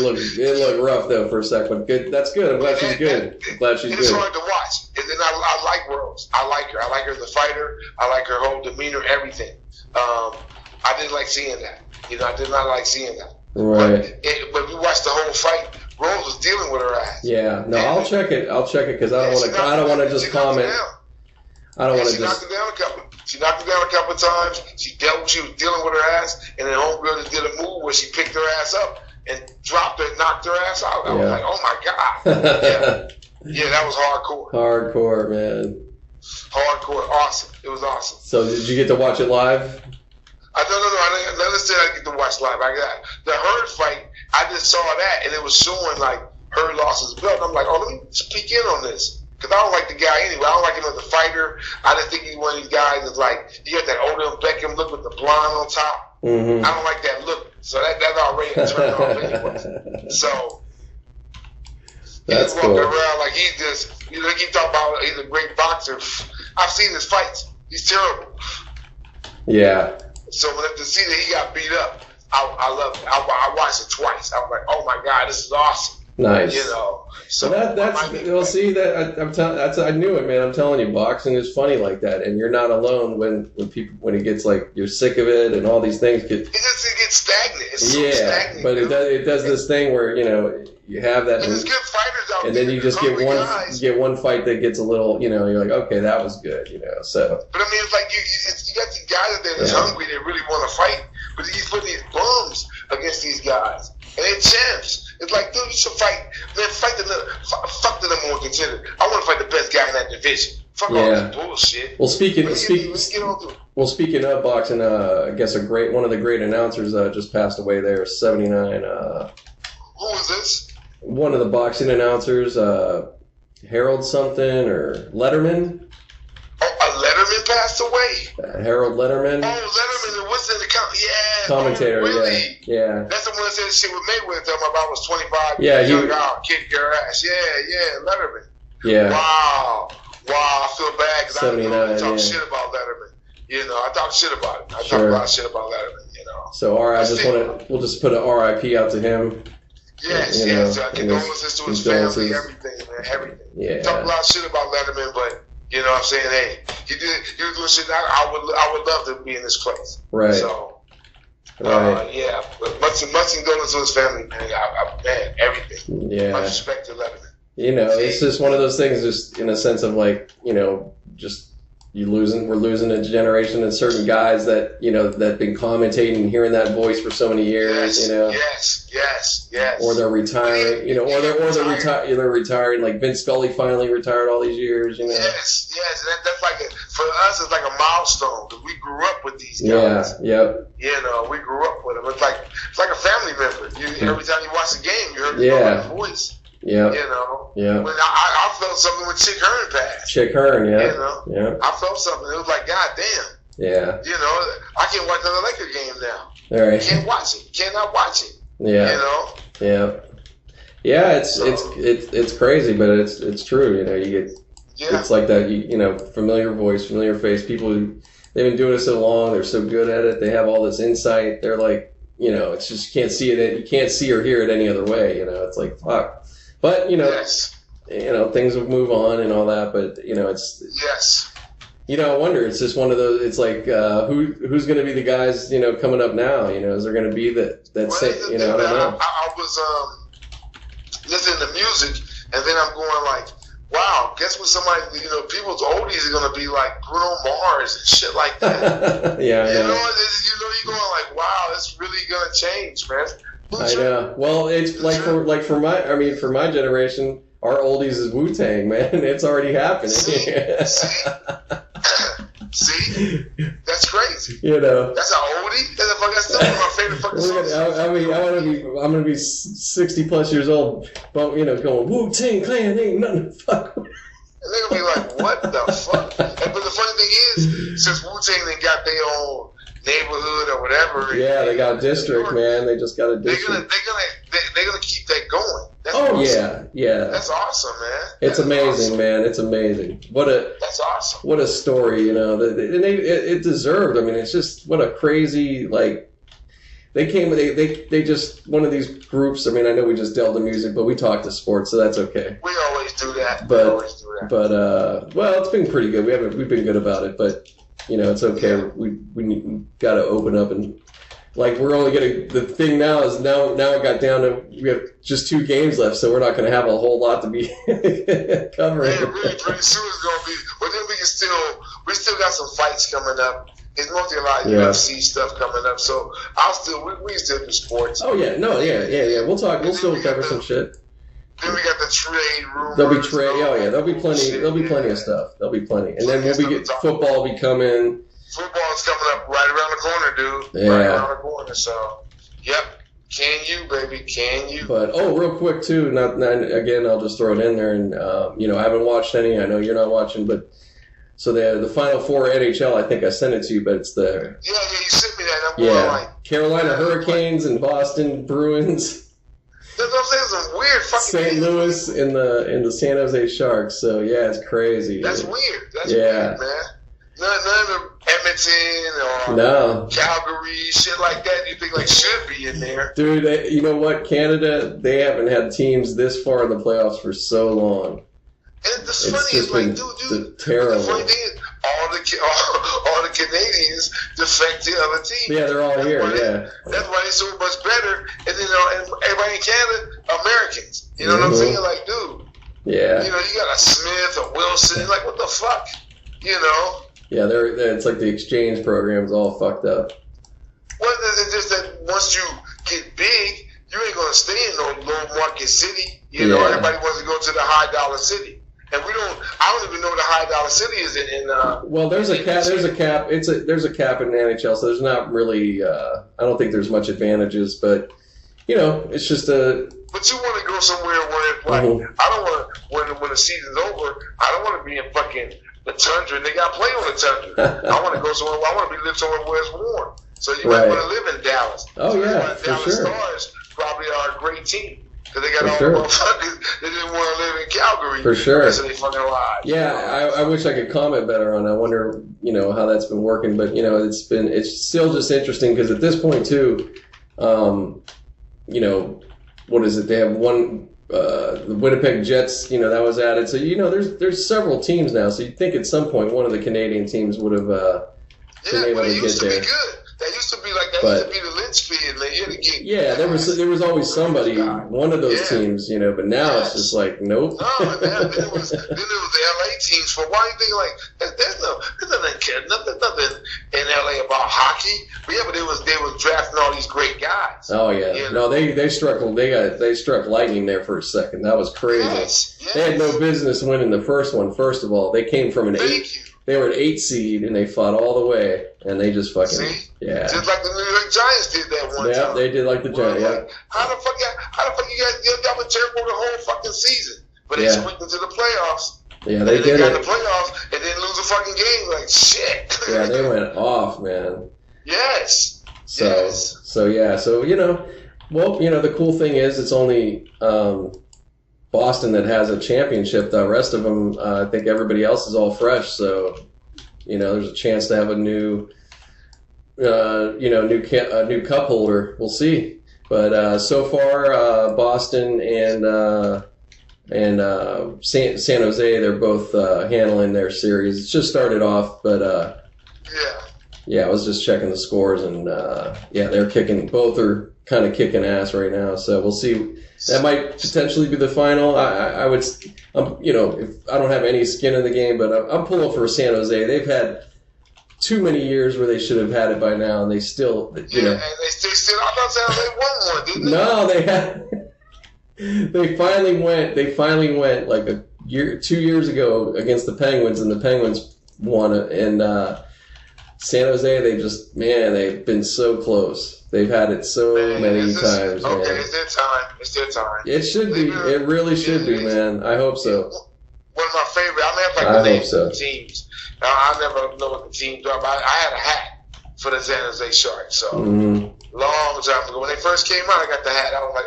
looked rough though for a second. Good. That's good. I'm glad she's good. It's hard to watch. And then I like Rose. I like her. I like her as a fighter. I like her whole demeanor, everything. I didn't like seeing that. I did not like seeing that. Right. But we watched the whole fight. Rose was dealing with her ass. Yeah. No, I'll check it because I don't want to just comment. I don't want to just. She knocked her down a couple of times. She was dealing with her ass, and then homegirl just did a move where she picked her ass up and dropped her, knocked her ass out. I was like, oh my god. Yeah, that was hardcore. Hardcore, man. Hardcore, awesome. It was awesome. So did you get to watch it live? I never said I get to watch live. The Hurd fight, I just saw that, and it was showing like Hurd lost his belt. I'm like, let me speak in on this. Because I don't like the guy anyway. I don't like him as a fighter. I just think he's one of these guys that's like, you got that Odell Beckham look with the blonde on top. I don't like that look. So that's already a turn off anyway. So that's he's cool. walking around like he's just, he talking about he's a great boxer. I've seen his fights. He's terrible. Yeah. So to see that he got beat up, I love it. I watched it twice. I was like, oh my God, this is awesome. Nice. So I knew it, man. I'm telling you, boxing is funny like that, and you're not alone when it gets like you're sick of it and all these things. It gets stagnant. It's so stagnant. But it does this thing where you have that, and there's good fighters out and there. then you just get one fight that gets a little, you're like, okay, that was good, So. But I mean, it's like you got these guys out there that's hungry. They really want to fight, but he's putting these bums against these guys, and they're champs. It's like, dude, you should fight. Man, fuck the number one contender. I want to fight the best guy in that division. Fuck all this bullshit. Well, speaking of boxing, I guess one of the great announcers just passed away there, 79. Who is this? One of the boxing announcers, Harold something or Letterman. Oh, Letterman passed away. Harold Letterman. Oh, Letterman, what's in the commentator? Oh, really? Yeah. That's the one that said shit with Mayweather. Talking about I was 25. Yeah, I'll kick your ass. Yeah, Letterman. Yeah. Wow, I feel bad because I didn't talk shit about Letterman. I talk shit about him. I talk a lot of shit about Letterman. So we'll just put an RIP out to him. Yes. Condolences to his family, everything, man, everything. Yeah. Talk a lot of shit about Letterman, but you know what I'm saying? Hey, he was doing shit. I would love to be in this place. Right. So, right. But much condolences to his family, man. Man, everything. Yeah. Much respect to Letterman. It's just one of those things, just in a sense of like, just we're losing a generation of certain guys that that been commentating and hearing that voice for so many years. Yes. Or they're retiring. They're retiring. Like Vince Scully finally retired all these years. Yes. That's like for us, it's like a milestone because we grew up with these guys. Yeah. Yep. We grew up with them. It's like a family member. Every time you watch the game, you heard his voice. Yeah. Yeah. When I felt something when Chick Hearn passed. Chick Hearn, yeah. Yeah. I felt something. It was like, God damn. Yeah. I can't watch another Laker game now. All right. Can't watch it. Cannot watch it. Yeah. Yeah. Yeah. It's crazy, but it's true. You get. Yeah. It's like that. Familiar voice, familiar face. People who they've been doing it so long. They're so good at it. They have all this insight. They're like, it's just you can't see it. You can't see or hear it any other way. It's like fuck. But things will move on and all that. But it's I wonder. It's just one of those. It's like who's going to be the guys coming up now? Is there going to be that same? I don't know. I was listening to music, and then I'm going like, wow, guess what? Somebody, people's oldies are gonna be like Bruno Mars and shit like that. Yeah, you're going like, wow, it's really gonna change, man. I know. Well, it's for my generation, our oldies is Wu-Tang, man. It's already happening. See? That's crazy. That's an oldie. That's still one of my favorite fucking songs. I'm gonna be 60 plus years old, but going Wu-Tang Clan ain't nothing to fuck with. And they're gonna be like, what the fuck? But the funny thing is, since Wu-Tang they got their own neighborhood or whatever. Yeah, they got a district, man. They just got a district. They're gonna keep that going. That's awesome. Yeah. That's awesome, man. It's amazing, man. It's amazing. That's awesome. What a story, and it deserved. I mean, it's just what a crazy they just one of these groups. I mean, I know we just delved to music, but we talked to sports, so that's okay. We always do that. But well, it's been pretty good. We've been good about it, but it's okay. Yeah. We got to open up and. Like, we're only going to, the thing now is now it got down to, we have just 2 games left, so we're not going to have a whole lot to be covering. Yeah, really, pretty soon it's going to be, but then we still got some fights coming up. It's mostly a lot of UFC stuff coming up, so we still do sports. Oh, yeah, no, yeah. We'll still cover some shit. Then we got the trade rumors. There'll be there'll be plenty of stuff. There'll be plenty. And then football will be coming. Football's coming up right around the corner, dude. Yeah. Right around the corner. So, yep. Can you, baby? Can you? But real quick too. Not again. I'll just throw it in there. And I haven't watched any. I know you're not watching, but so the Final Four NHL. I think I sent it to you, but it's the you sent me that. Carolina Hurricanes and Boston Bruins. That's what I'm saying. Some weird fucking St. Louis in the San Jose Sharks. So yeah, it's crazy. That's weird. That's weird, man. None of Edmonton or Calgary, shit like that, you think should be in there. Dude, you know what? Canada, they haven't had teams this far in the playoffs for so long. And the funny is, dude, terrible. The funny thing is, all the Canadians defect to other teams. Yeah, they're all here, yeah. That's why they're so much better. And then and everybody in Canada, Americans. You know what I'm saying? Like, dude. Yeah. You got a Smith, a Wilson. Like, what the fuck? Yeah, it's like the exchange program's all fucked up. Well, it's just that once you get big, you ain't gonna stay in no low market city. Everybody wants to go to the high dollar city, and I don't even know what the high dollar city is in. Well, there's a cap. There's a cap. There's a cap in the NHL, so there's not really. I don't think there's much advantages, but it's just a. But you want to go somewhere where it's like I don't want when the season's over. I don't want to be in fucking the tundra, and they got to play on the tundra. I want to go somewhere. I want to live somewhere where it's warm. So you might want to live in Dallas. Oh yeah, for Dallas sure. Stars probably are a great team because they got all the motherfuckers. They didn't want to live in Calgary for sure. The rest of their fucking lives. Yeah, I wish I could comment better on it. I wonder, how that's been working, but it's still just interesting because at this point too, what is it? They have one. The Winnipeg Jets, that was added. So there's several teams now. So you'd think at some point one of the Canadian teams would have been able to get there. Be good. That used to be used to be the linchpin. Yeah, there was always somebody, one of those teams, but now it's just like nope. No, man. Then it was the LA teams. For why you think there's nothing in LA about hockey. But yeah, but they was drafting all these great guys. Oh yeah, no, they struck lightning there for a second. That was crazy. Yes. They had no business winning the first one. First of all, they came from an 8. They were an 8 seed and they fought all the way, and they just fucking just like the New York Giants did that one time. Yeah, they did like the Giants. Yeah. How the fuck you guys been terrible the whole fucking season, but they squeaked into the playoffs. Yeah, they did got in the playoffs and then lose a fucking game. Like shit. Yeah, they went off, man. Yes. So the cool thing is it's only Boston that has a championship. The rest of them, I think everybody else is all fresh. So, there's a chance to have a new cup holder. We'll see. But so far, Boston and San Jose, they're both handling their series. It's just started off, but Yeah, I was just checking the scores, and they're kicking. Both are kind of kicking ass right now. So we'll see. That might potentially be the final. I would, if I don't have any skin in the game, but I'm pulling for San Jose. They've had too many years where they should have had it by now, and they still, and they still. I thought San Jose won one, didn't they? No, they had. They finally went like 2 years ago against the Penguins, and the Penguins won it. And San Jose, they've been so close. They've had it so many times. Okay, man. it's their time. It's their time. It should be. It really should be, man. I hope so. One of my favorite. I hope so. Teams. I never know what the teams are. But I had a hat for the San Jose Sharks. So long time ago, when they first came out, I got the hat. I was like,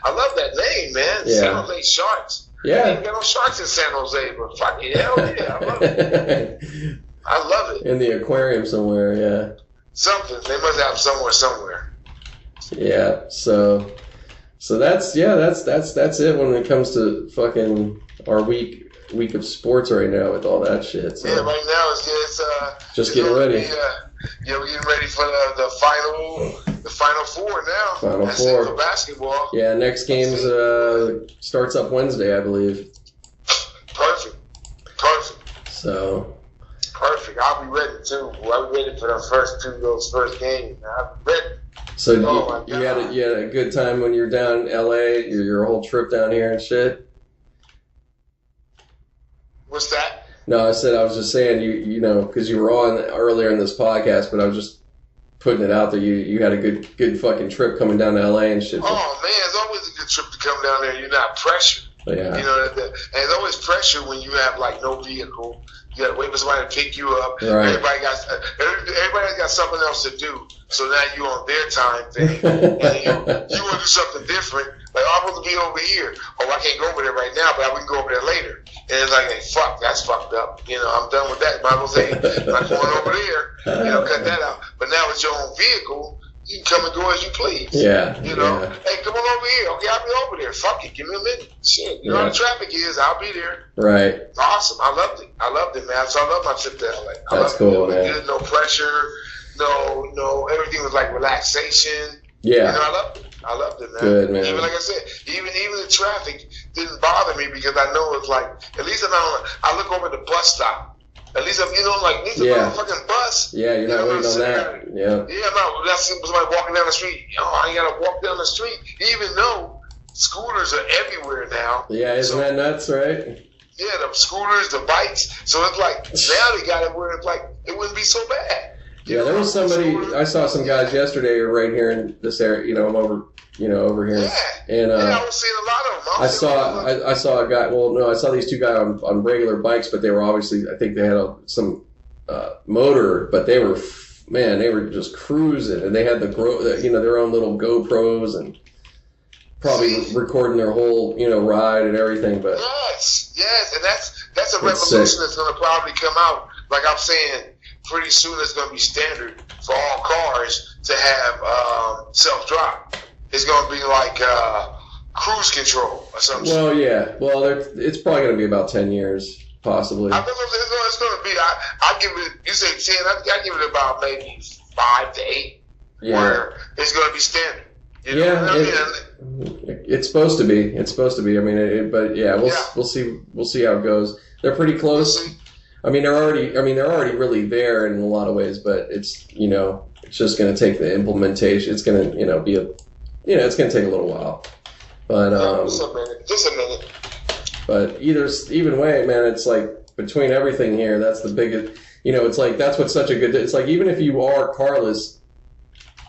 I love that name, man. Yeah. San Jose Sharks. Yeah. Ain't got no sharks in San Jose, but fuck it, hell yeah, I love it. I love it. In the aquarium somewhere, yeah. Something they must have somewhere. Yeah. So that's it when it comes to fucking our week of sports right now with all that shit. So. Yeah, right now it's just getting ready. We're getting ready for the final four now. Final That's four it for basketball. Yeah, next game starts up Wednesday, I believe. Perfect. So. Perfect. I'll be ready too. I'll be ready for those first games. I'll be ready. So you had a good time when you were down in LA. Your whole trip down here and shit. What's that? No, I was just saying you know because you were on earlier in this podcast, but I was just putting it out there. You had a good fucking trip coming down to LA and shit. Oh man, it's always a good trip to come down there. You're not pressured. Yeah. You know, and it's always pressure when you have like no vehicle. You got to wait for somebody to pick you up. Right. Everybody's got something else to do. So now you're on their time thing, and you want to do something different. Like, I'm supposed to be over here. Oh, I can't go over there right now, but we can go over there later. And it's like, hey, fuck, that's fucked up. You know, I'm done with that. Might as well say, I'm not going over there. Cut that out. But now it's your own vehicle. You can come and go as you please. Yeah. You know, hey, come on over here. Okay, I'll be over there. Fuck it. Give me a minute. Shit. You know how the traffic is. I'll be there. Right. Awesome. I loved it, man. So I love my trip to LA. That's cool, man. Good, no pressure. No, everything was like relaxation. Yeah. You know, I loved it, man. Good, man. Even like I said, even the traffic didn't bother me because I know it's like, at least I look over at the bus stop. At least I'm on a fucking bus. Yeah, you're not waiting on that. Yeah. Yeah, I'm not. That's somebody walking down the street. I ain't gotta walk down the street, even though scooters are everywhere now. Yeah, isn't that nuts, right? Yeah, the scooters, the bikes. So it's like now they got it where it's like it wouldn't be so bad. Yeah, there was somebody. I saw some guys yesterday right here in this area. You know, I'm over here. Yeah. And I was seeing a lot of them. I saw a guy. Well, no, I saw these two guys on regular bikes, but they were obviously. I think they had some motor, but they were just cruising, and they had their own little GoPros and probably recording their whole ride and everything. But yes, and that's a revolution that's going to probably come out. Like I'm saying, pretty soon it's going to be standard for all cars to have self-drive. It's going to be like cruise control or something. Well, yeah. Well, it's probably going to be about 10 years, possibly. I think it's going to be. I give it. You say 10. I give it about maybe 5 to 8. Yeah. Where it's going to be standard. It's supposed to be. It's supposed to be. I mean, but yeah, we'll see. We'll see how it goes. They're pretty close. I mean, they're already really there in a lot of ways, but it's just going to take the implementation. It's going to be it's going to take a little while. But just a minute. But even way, man, it's like between everything here, that's the biggest. It's like that's what's such a good. It's like even if you are carless,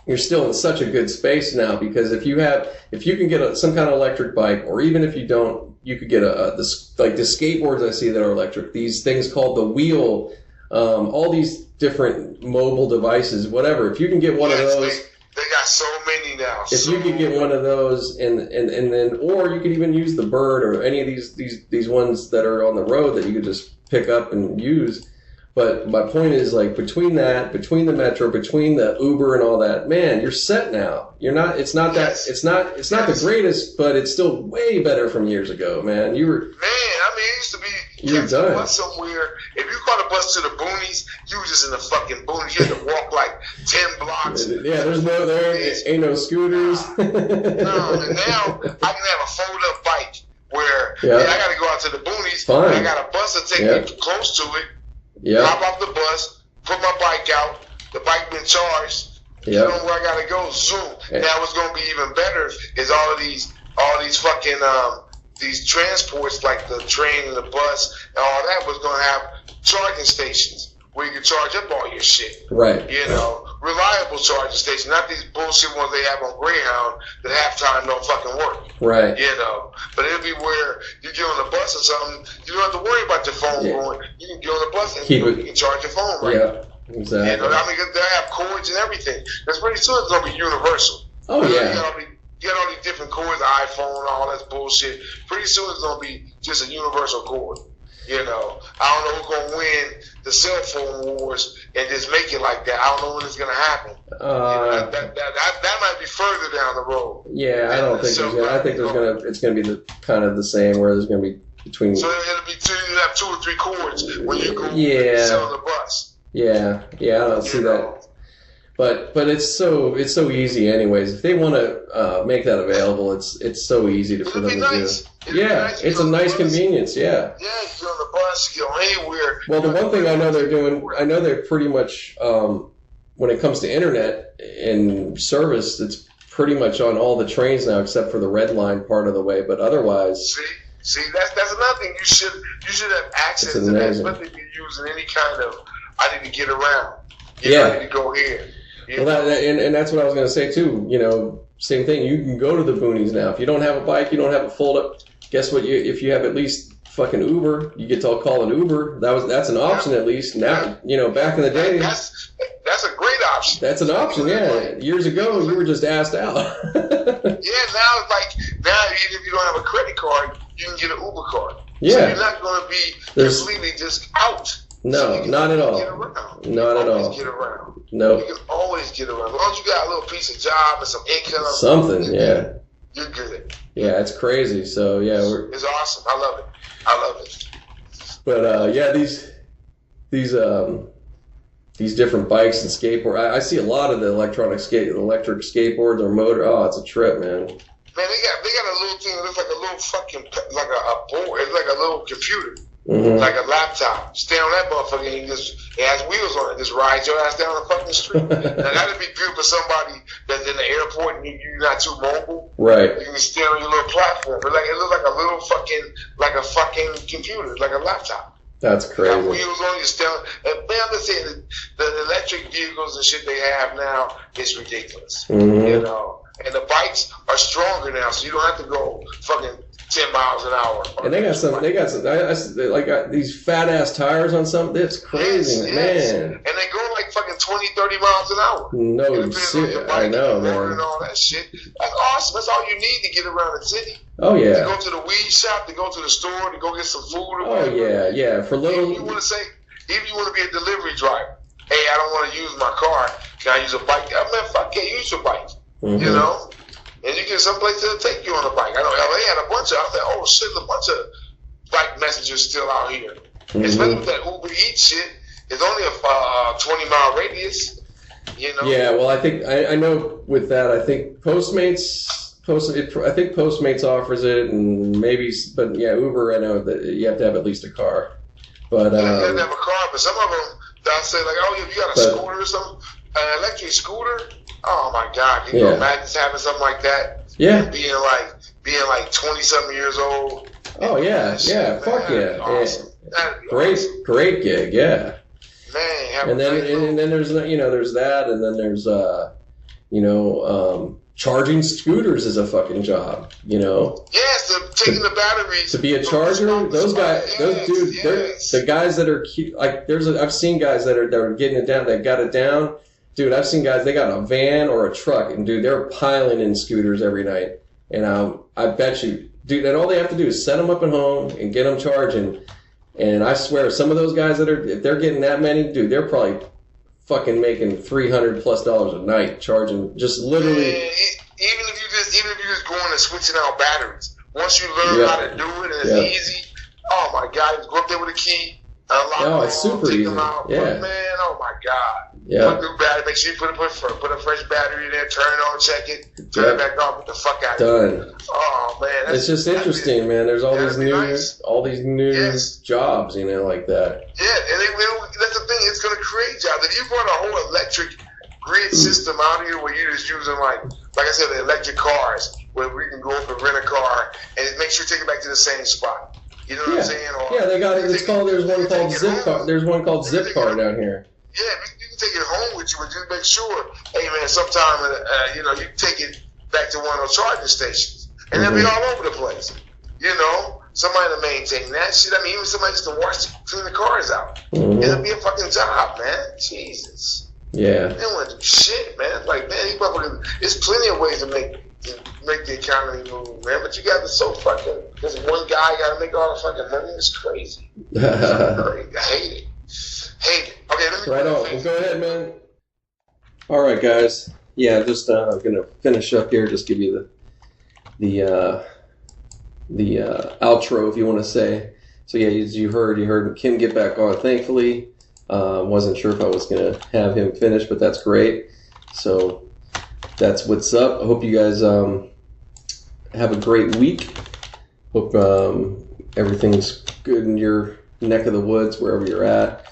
you're still in such a good space now because if you can get some kind of electric bike, or even if you don't, you could get the skateboards I see that are electric. These things called the wheel, all these different mobile devices, whatever. If you can get one of those. They got so many now. If you could get one of those, and then, or you could even use the Bird or any of these ones that are on the road that you could just pick up and use. But my point is, like, between the Metro, between the Uber and all that, man, you're set now. You're not. It's not that. It's not the greatest, but it's still way better from years ago, man. Man, I mean, it used to be. You're done. Bus somewhere. If you caught a bus bus to the boonies, you was just in the fucking boonies. You had to walk like 10 blocks. Yeah, there ain't no scooters. No, and now I can have a fold-up bike where I got to go out to the boonies. Fine. I got a bus to take me close to it. Yeah. Hop off the bus, put my bike out. The bike been charged. You know where I gotta go. Zoom. Now what's gonna be even better is all these fucking these transports like the train and the bus and all that was gonna have charging stations where you can charge up all your shit. Right. You know, reliable charging stations, not these bullshit ones they have on Greyhound that half time don't fucking work. Right. You know, but it'll be where you get on the bus or something, you don't have to worry about your phone going. You can get on the bus and you can charge your phone right. Yeah. Exactly. You know, I mean, they have cords and everything. That's pretty soon it's gonna be universal. Oh yeah. You got all these different cords, iPhone, all that bullshit. Pretty soon it's gonna be just a universal cord. You know, I don't know who's gonna win the cell phone wars and just make it like that. I don't know when it's gonna happen. You know, that might be further down the road. Yeah, I don't think there's gonna. I think it's gonna be the kind of the same where there's gonna be between. So it'll be you have 2 or 3 cords when you go sell the bus. Yeah, I don't see that. But it's so easy anyways. If they want to make that available, it's so easy for them to do. Yeah, it's a nice convenience. Yeah. Yeah, you get on the bus, you go anywhere. Well, the one thing I know they're doing, I know they're pretty much when it comes to internet and service, it's pretty much on all the trains now, except for the red line part of the way. But otherwise, see, that's another thing. You should have access to that, especially if you're using any kind of. I need to get around. I need to go here. Well, and that's what I was going to say too. You know, same thing. You can go to the boonies now. If you don't have a bike, you don't have a fold up. Guess what? If you have at least fucking Uber, you get to call an Uber. That's an option at least. Now, you know, back in the day, that's a great option. That's an option. Yeah. Years ago, you were just asked out. Yeah. Now it's like even if you don't have a credit card, you can get an Uber card. Yeah. So you're not going to be completely just out. No, not at all. Not at all. Get around. No. You can always get around. As long as you got a little piece of job and some income. Something, yeah. You're good. Yeah, it's crazy. So yeah, it's awesome. I love it. But these different bikes and skateboard. I see a lot of the electric skateboards or motor. Oh, it's a trip, man. Man, they got a little thing that looks like a little fucking like a board. It's like a little computer. Mm-hmm. Like a laptop. Stay on that motherfucker and it has wheels on it. Just ride your ass down the fucking street. Now that'd be good for somebody that's in the airport and you're not too mobile. Right. You can stand on your little platform. But like it looks like a little fucking computer, like a laptop. That's crazy. Got wheels on you still. And man, I'm just saying the electric vehicles and shit they have now is ridiculous. Mm-hmm. You know. And the bikes are stronger now, so you don't have to go fucking 10 miles an hour. And they got some. These fat ass tires on some. It's crazy, man. And they go like fucking 20, 30 miles an hour. No shit. I know, man. And all that shit. That's awesome. That's all you need to get around the city. Oh yeah. To go to the weed shop, to go to the store, to go get some food or whatever. Oh yeah. For little. Even you want to be a delivery driver. Hey, I don't want to use my car. Can I use a bike? I mean, fuck yeah, use your bike. Mm-hmm. You know. And you get someplace to take you on a bike. I know LA had a bunch of. I said, oh shit, a bunch of bike messengers still out here. Mm-hmm. Especially with that Uber Eats shit. It's only a 20-mile radius. You know. Yeah, well, I think I know with that. I think Postmates offers it, and maybe, but yeah, Uber. I know that you have to have at least a car. But you have to have a car. But some of them, they'll say like, oh, if you got a scooter or something, an electric scooter. Oh my God! Can you imagine having something like that? Yeah. Being like 20-something years old. Oh yeah, yeah. Fuck yeah. Awesome. Great gig. Yeah. Man. And then there's that, and then there's charging scooters is a fucking job. You know. Yes, taking the batteries to be a charger. Those guys, those dudes, the guys that are like I've seen guys that are getting it down. They've got it down. Dude, I've seen guys, they got a van or a truck, and dude, they're piling in scooters every night. And I bet you, dude, and all they have to do is set them up at home and get them charging. And I swear, some of those guys if they're getting that many, dude, they're probably fucking making $300+ a night charging, just literally. Even if you just going and switching out batteries, once you learn how to do it and it's easy, oh my God, you go up there with a key. Unlock it's super take easy. them out. Yeah. But man, oh my God. Yeah. Put new battery. Make sure you put a fresh battery in there. Turn it on, check it. Turn it back off. Get the fuck out of here. Done. Oh man, It's just interesting, man. There's all these new, nice. Yes. jobs, you know, like that. Yeah, and that's the thing. It's going to create jobs. If you brought a whole electric grid system out here where you're just using like I said, the electric cars, where we can go up and rent a car and make sure you take it back to the same spot. You know what I'm saying? Or yeah, they got it. There's one called Zipcar. There's one called Zipcar down here. Yeah, you can take it home with you, but just make sure, hey man, sometime you take it back to one of those charging stations, and they'll be all over the place. You know, somebody to maintain that shit. I mean, even somebody just to clean the cars out. It'll be a fucking job, man. Jesus. Yeah. They don't want to do shit, man. Like, man, there's plenty of ways to make the economy move, man. But you got to this one guy got to make all the fucking money. It's crazy. I hate it. Okay, let me right on. Well, go ahead, man. All right, guys. Yeah, just gonna finish up here. Just give you the outro, if you want to say. So yeah, as you heard Kim get back on. Thankfully, wasn't sure if I was gonna have him finish, but that's great. So that's what's up. I hope you guys have a great week. Hope everything's good in your neck of the woods, wherever you're at.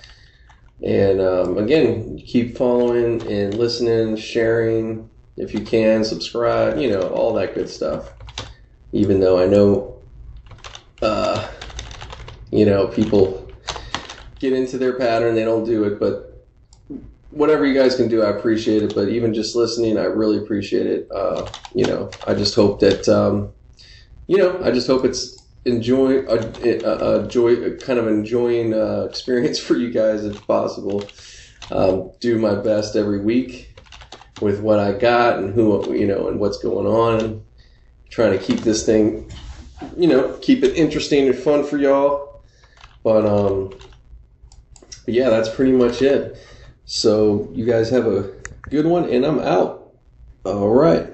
And again, keep following and listening, sharing if you can, subscribe, all that good stuff. Even though I know, people get into their pattern, they don't do it, but whatever you guys can do, I appreciate it. But even just listening, I really appreciate it. I just hope that, I just hope it's enjoying experience for you guys if possible. Do my best every week with what I got and and what's going on. Trying to keep this thing, keep it interesting and fun for y'all. But yeah, that's pretty much it. So you guys have a good one, and I'm out. All right.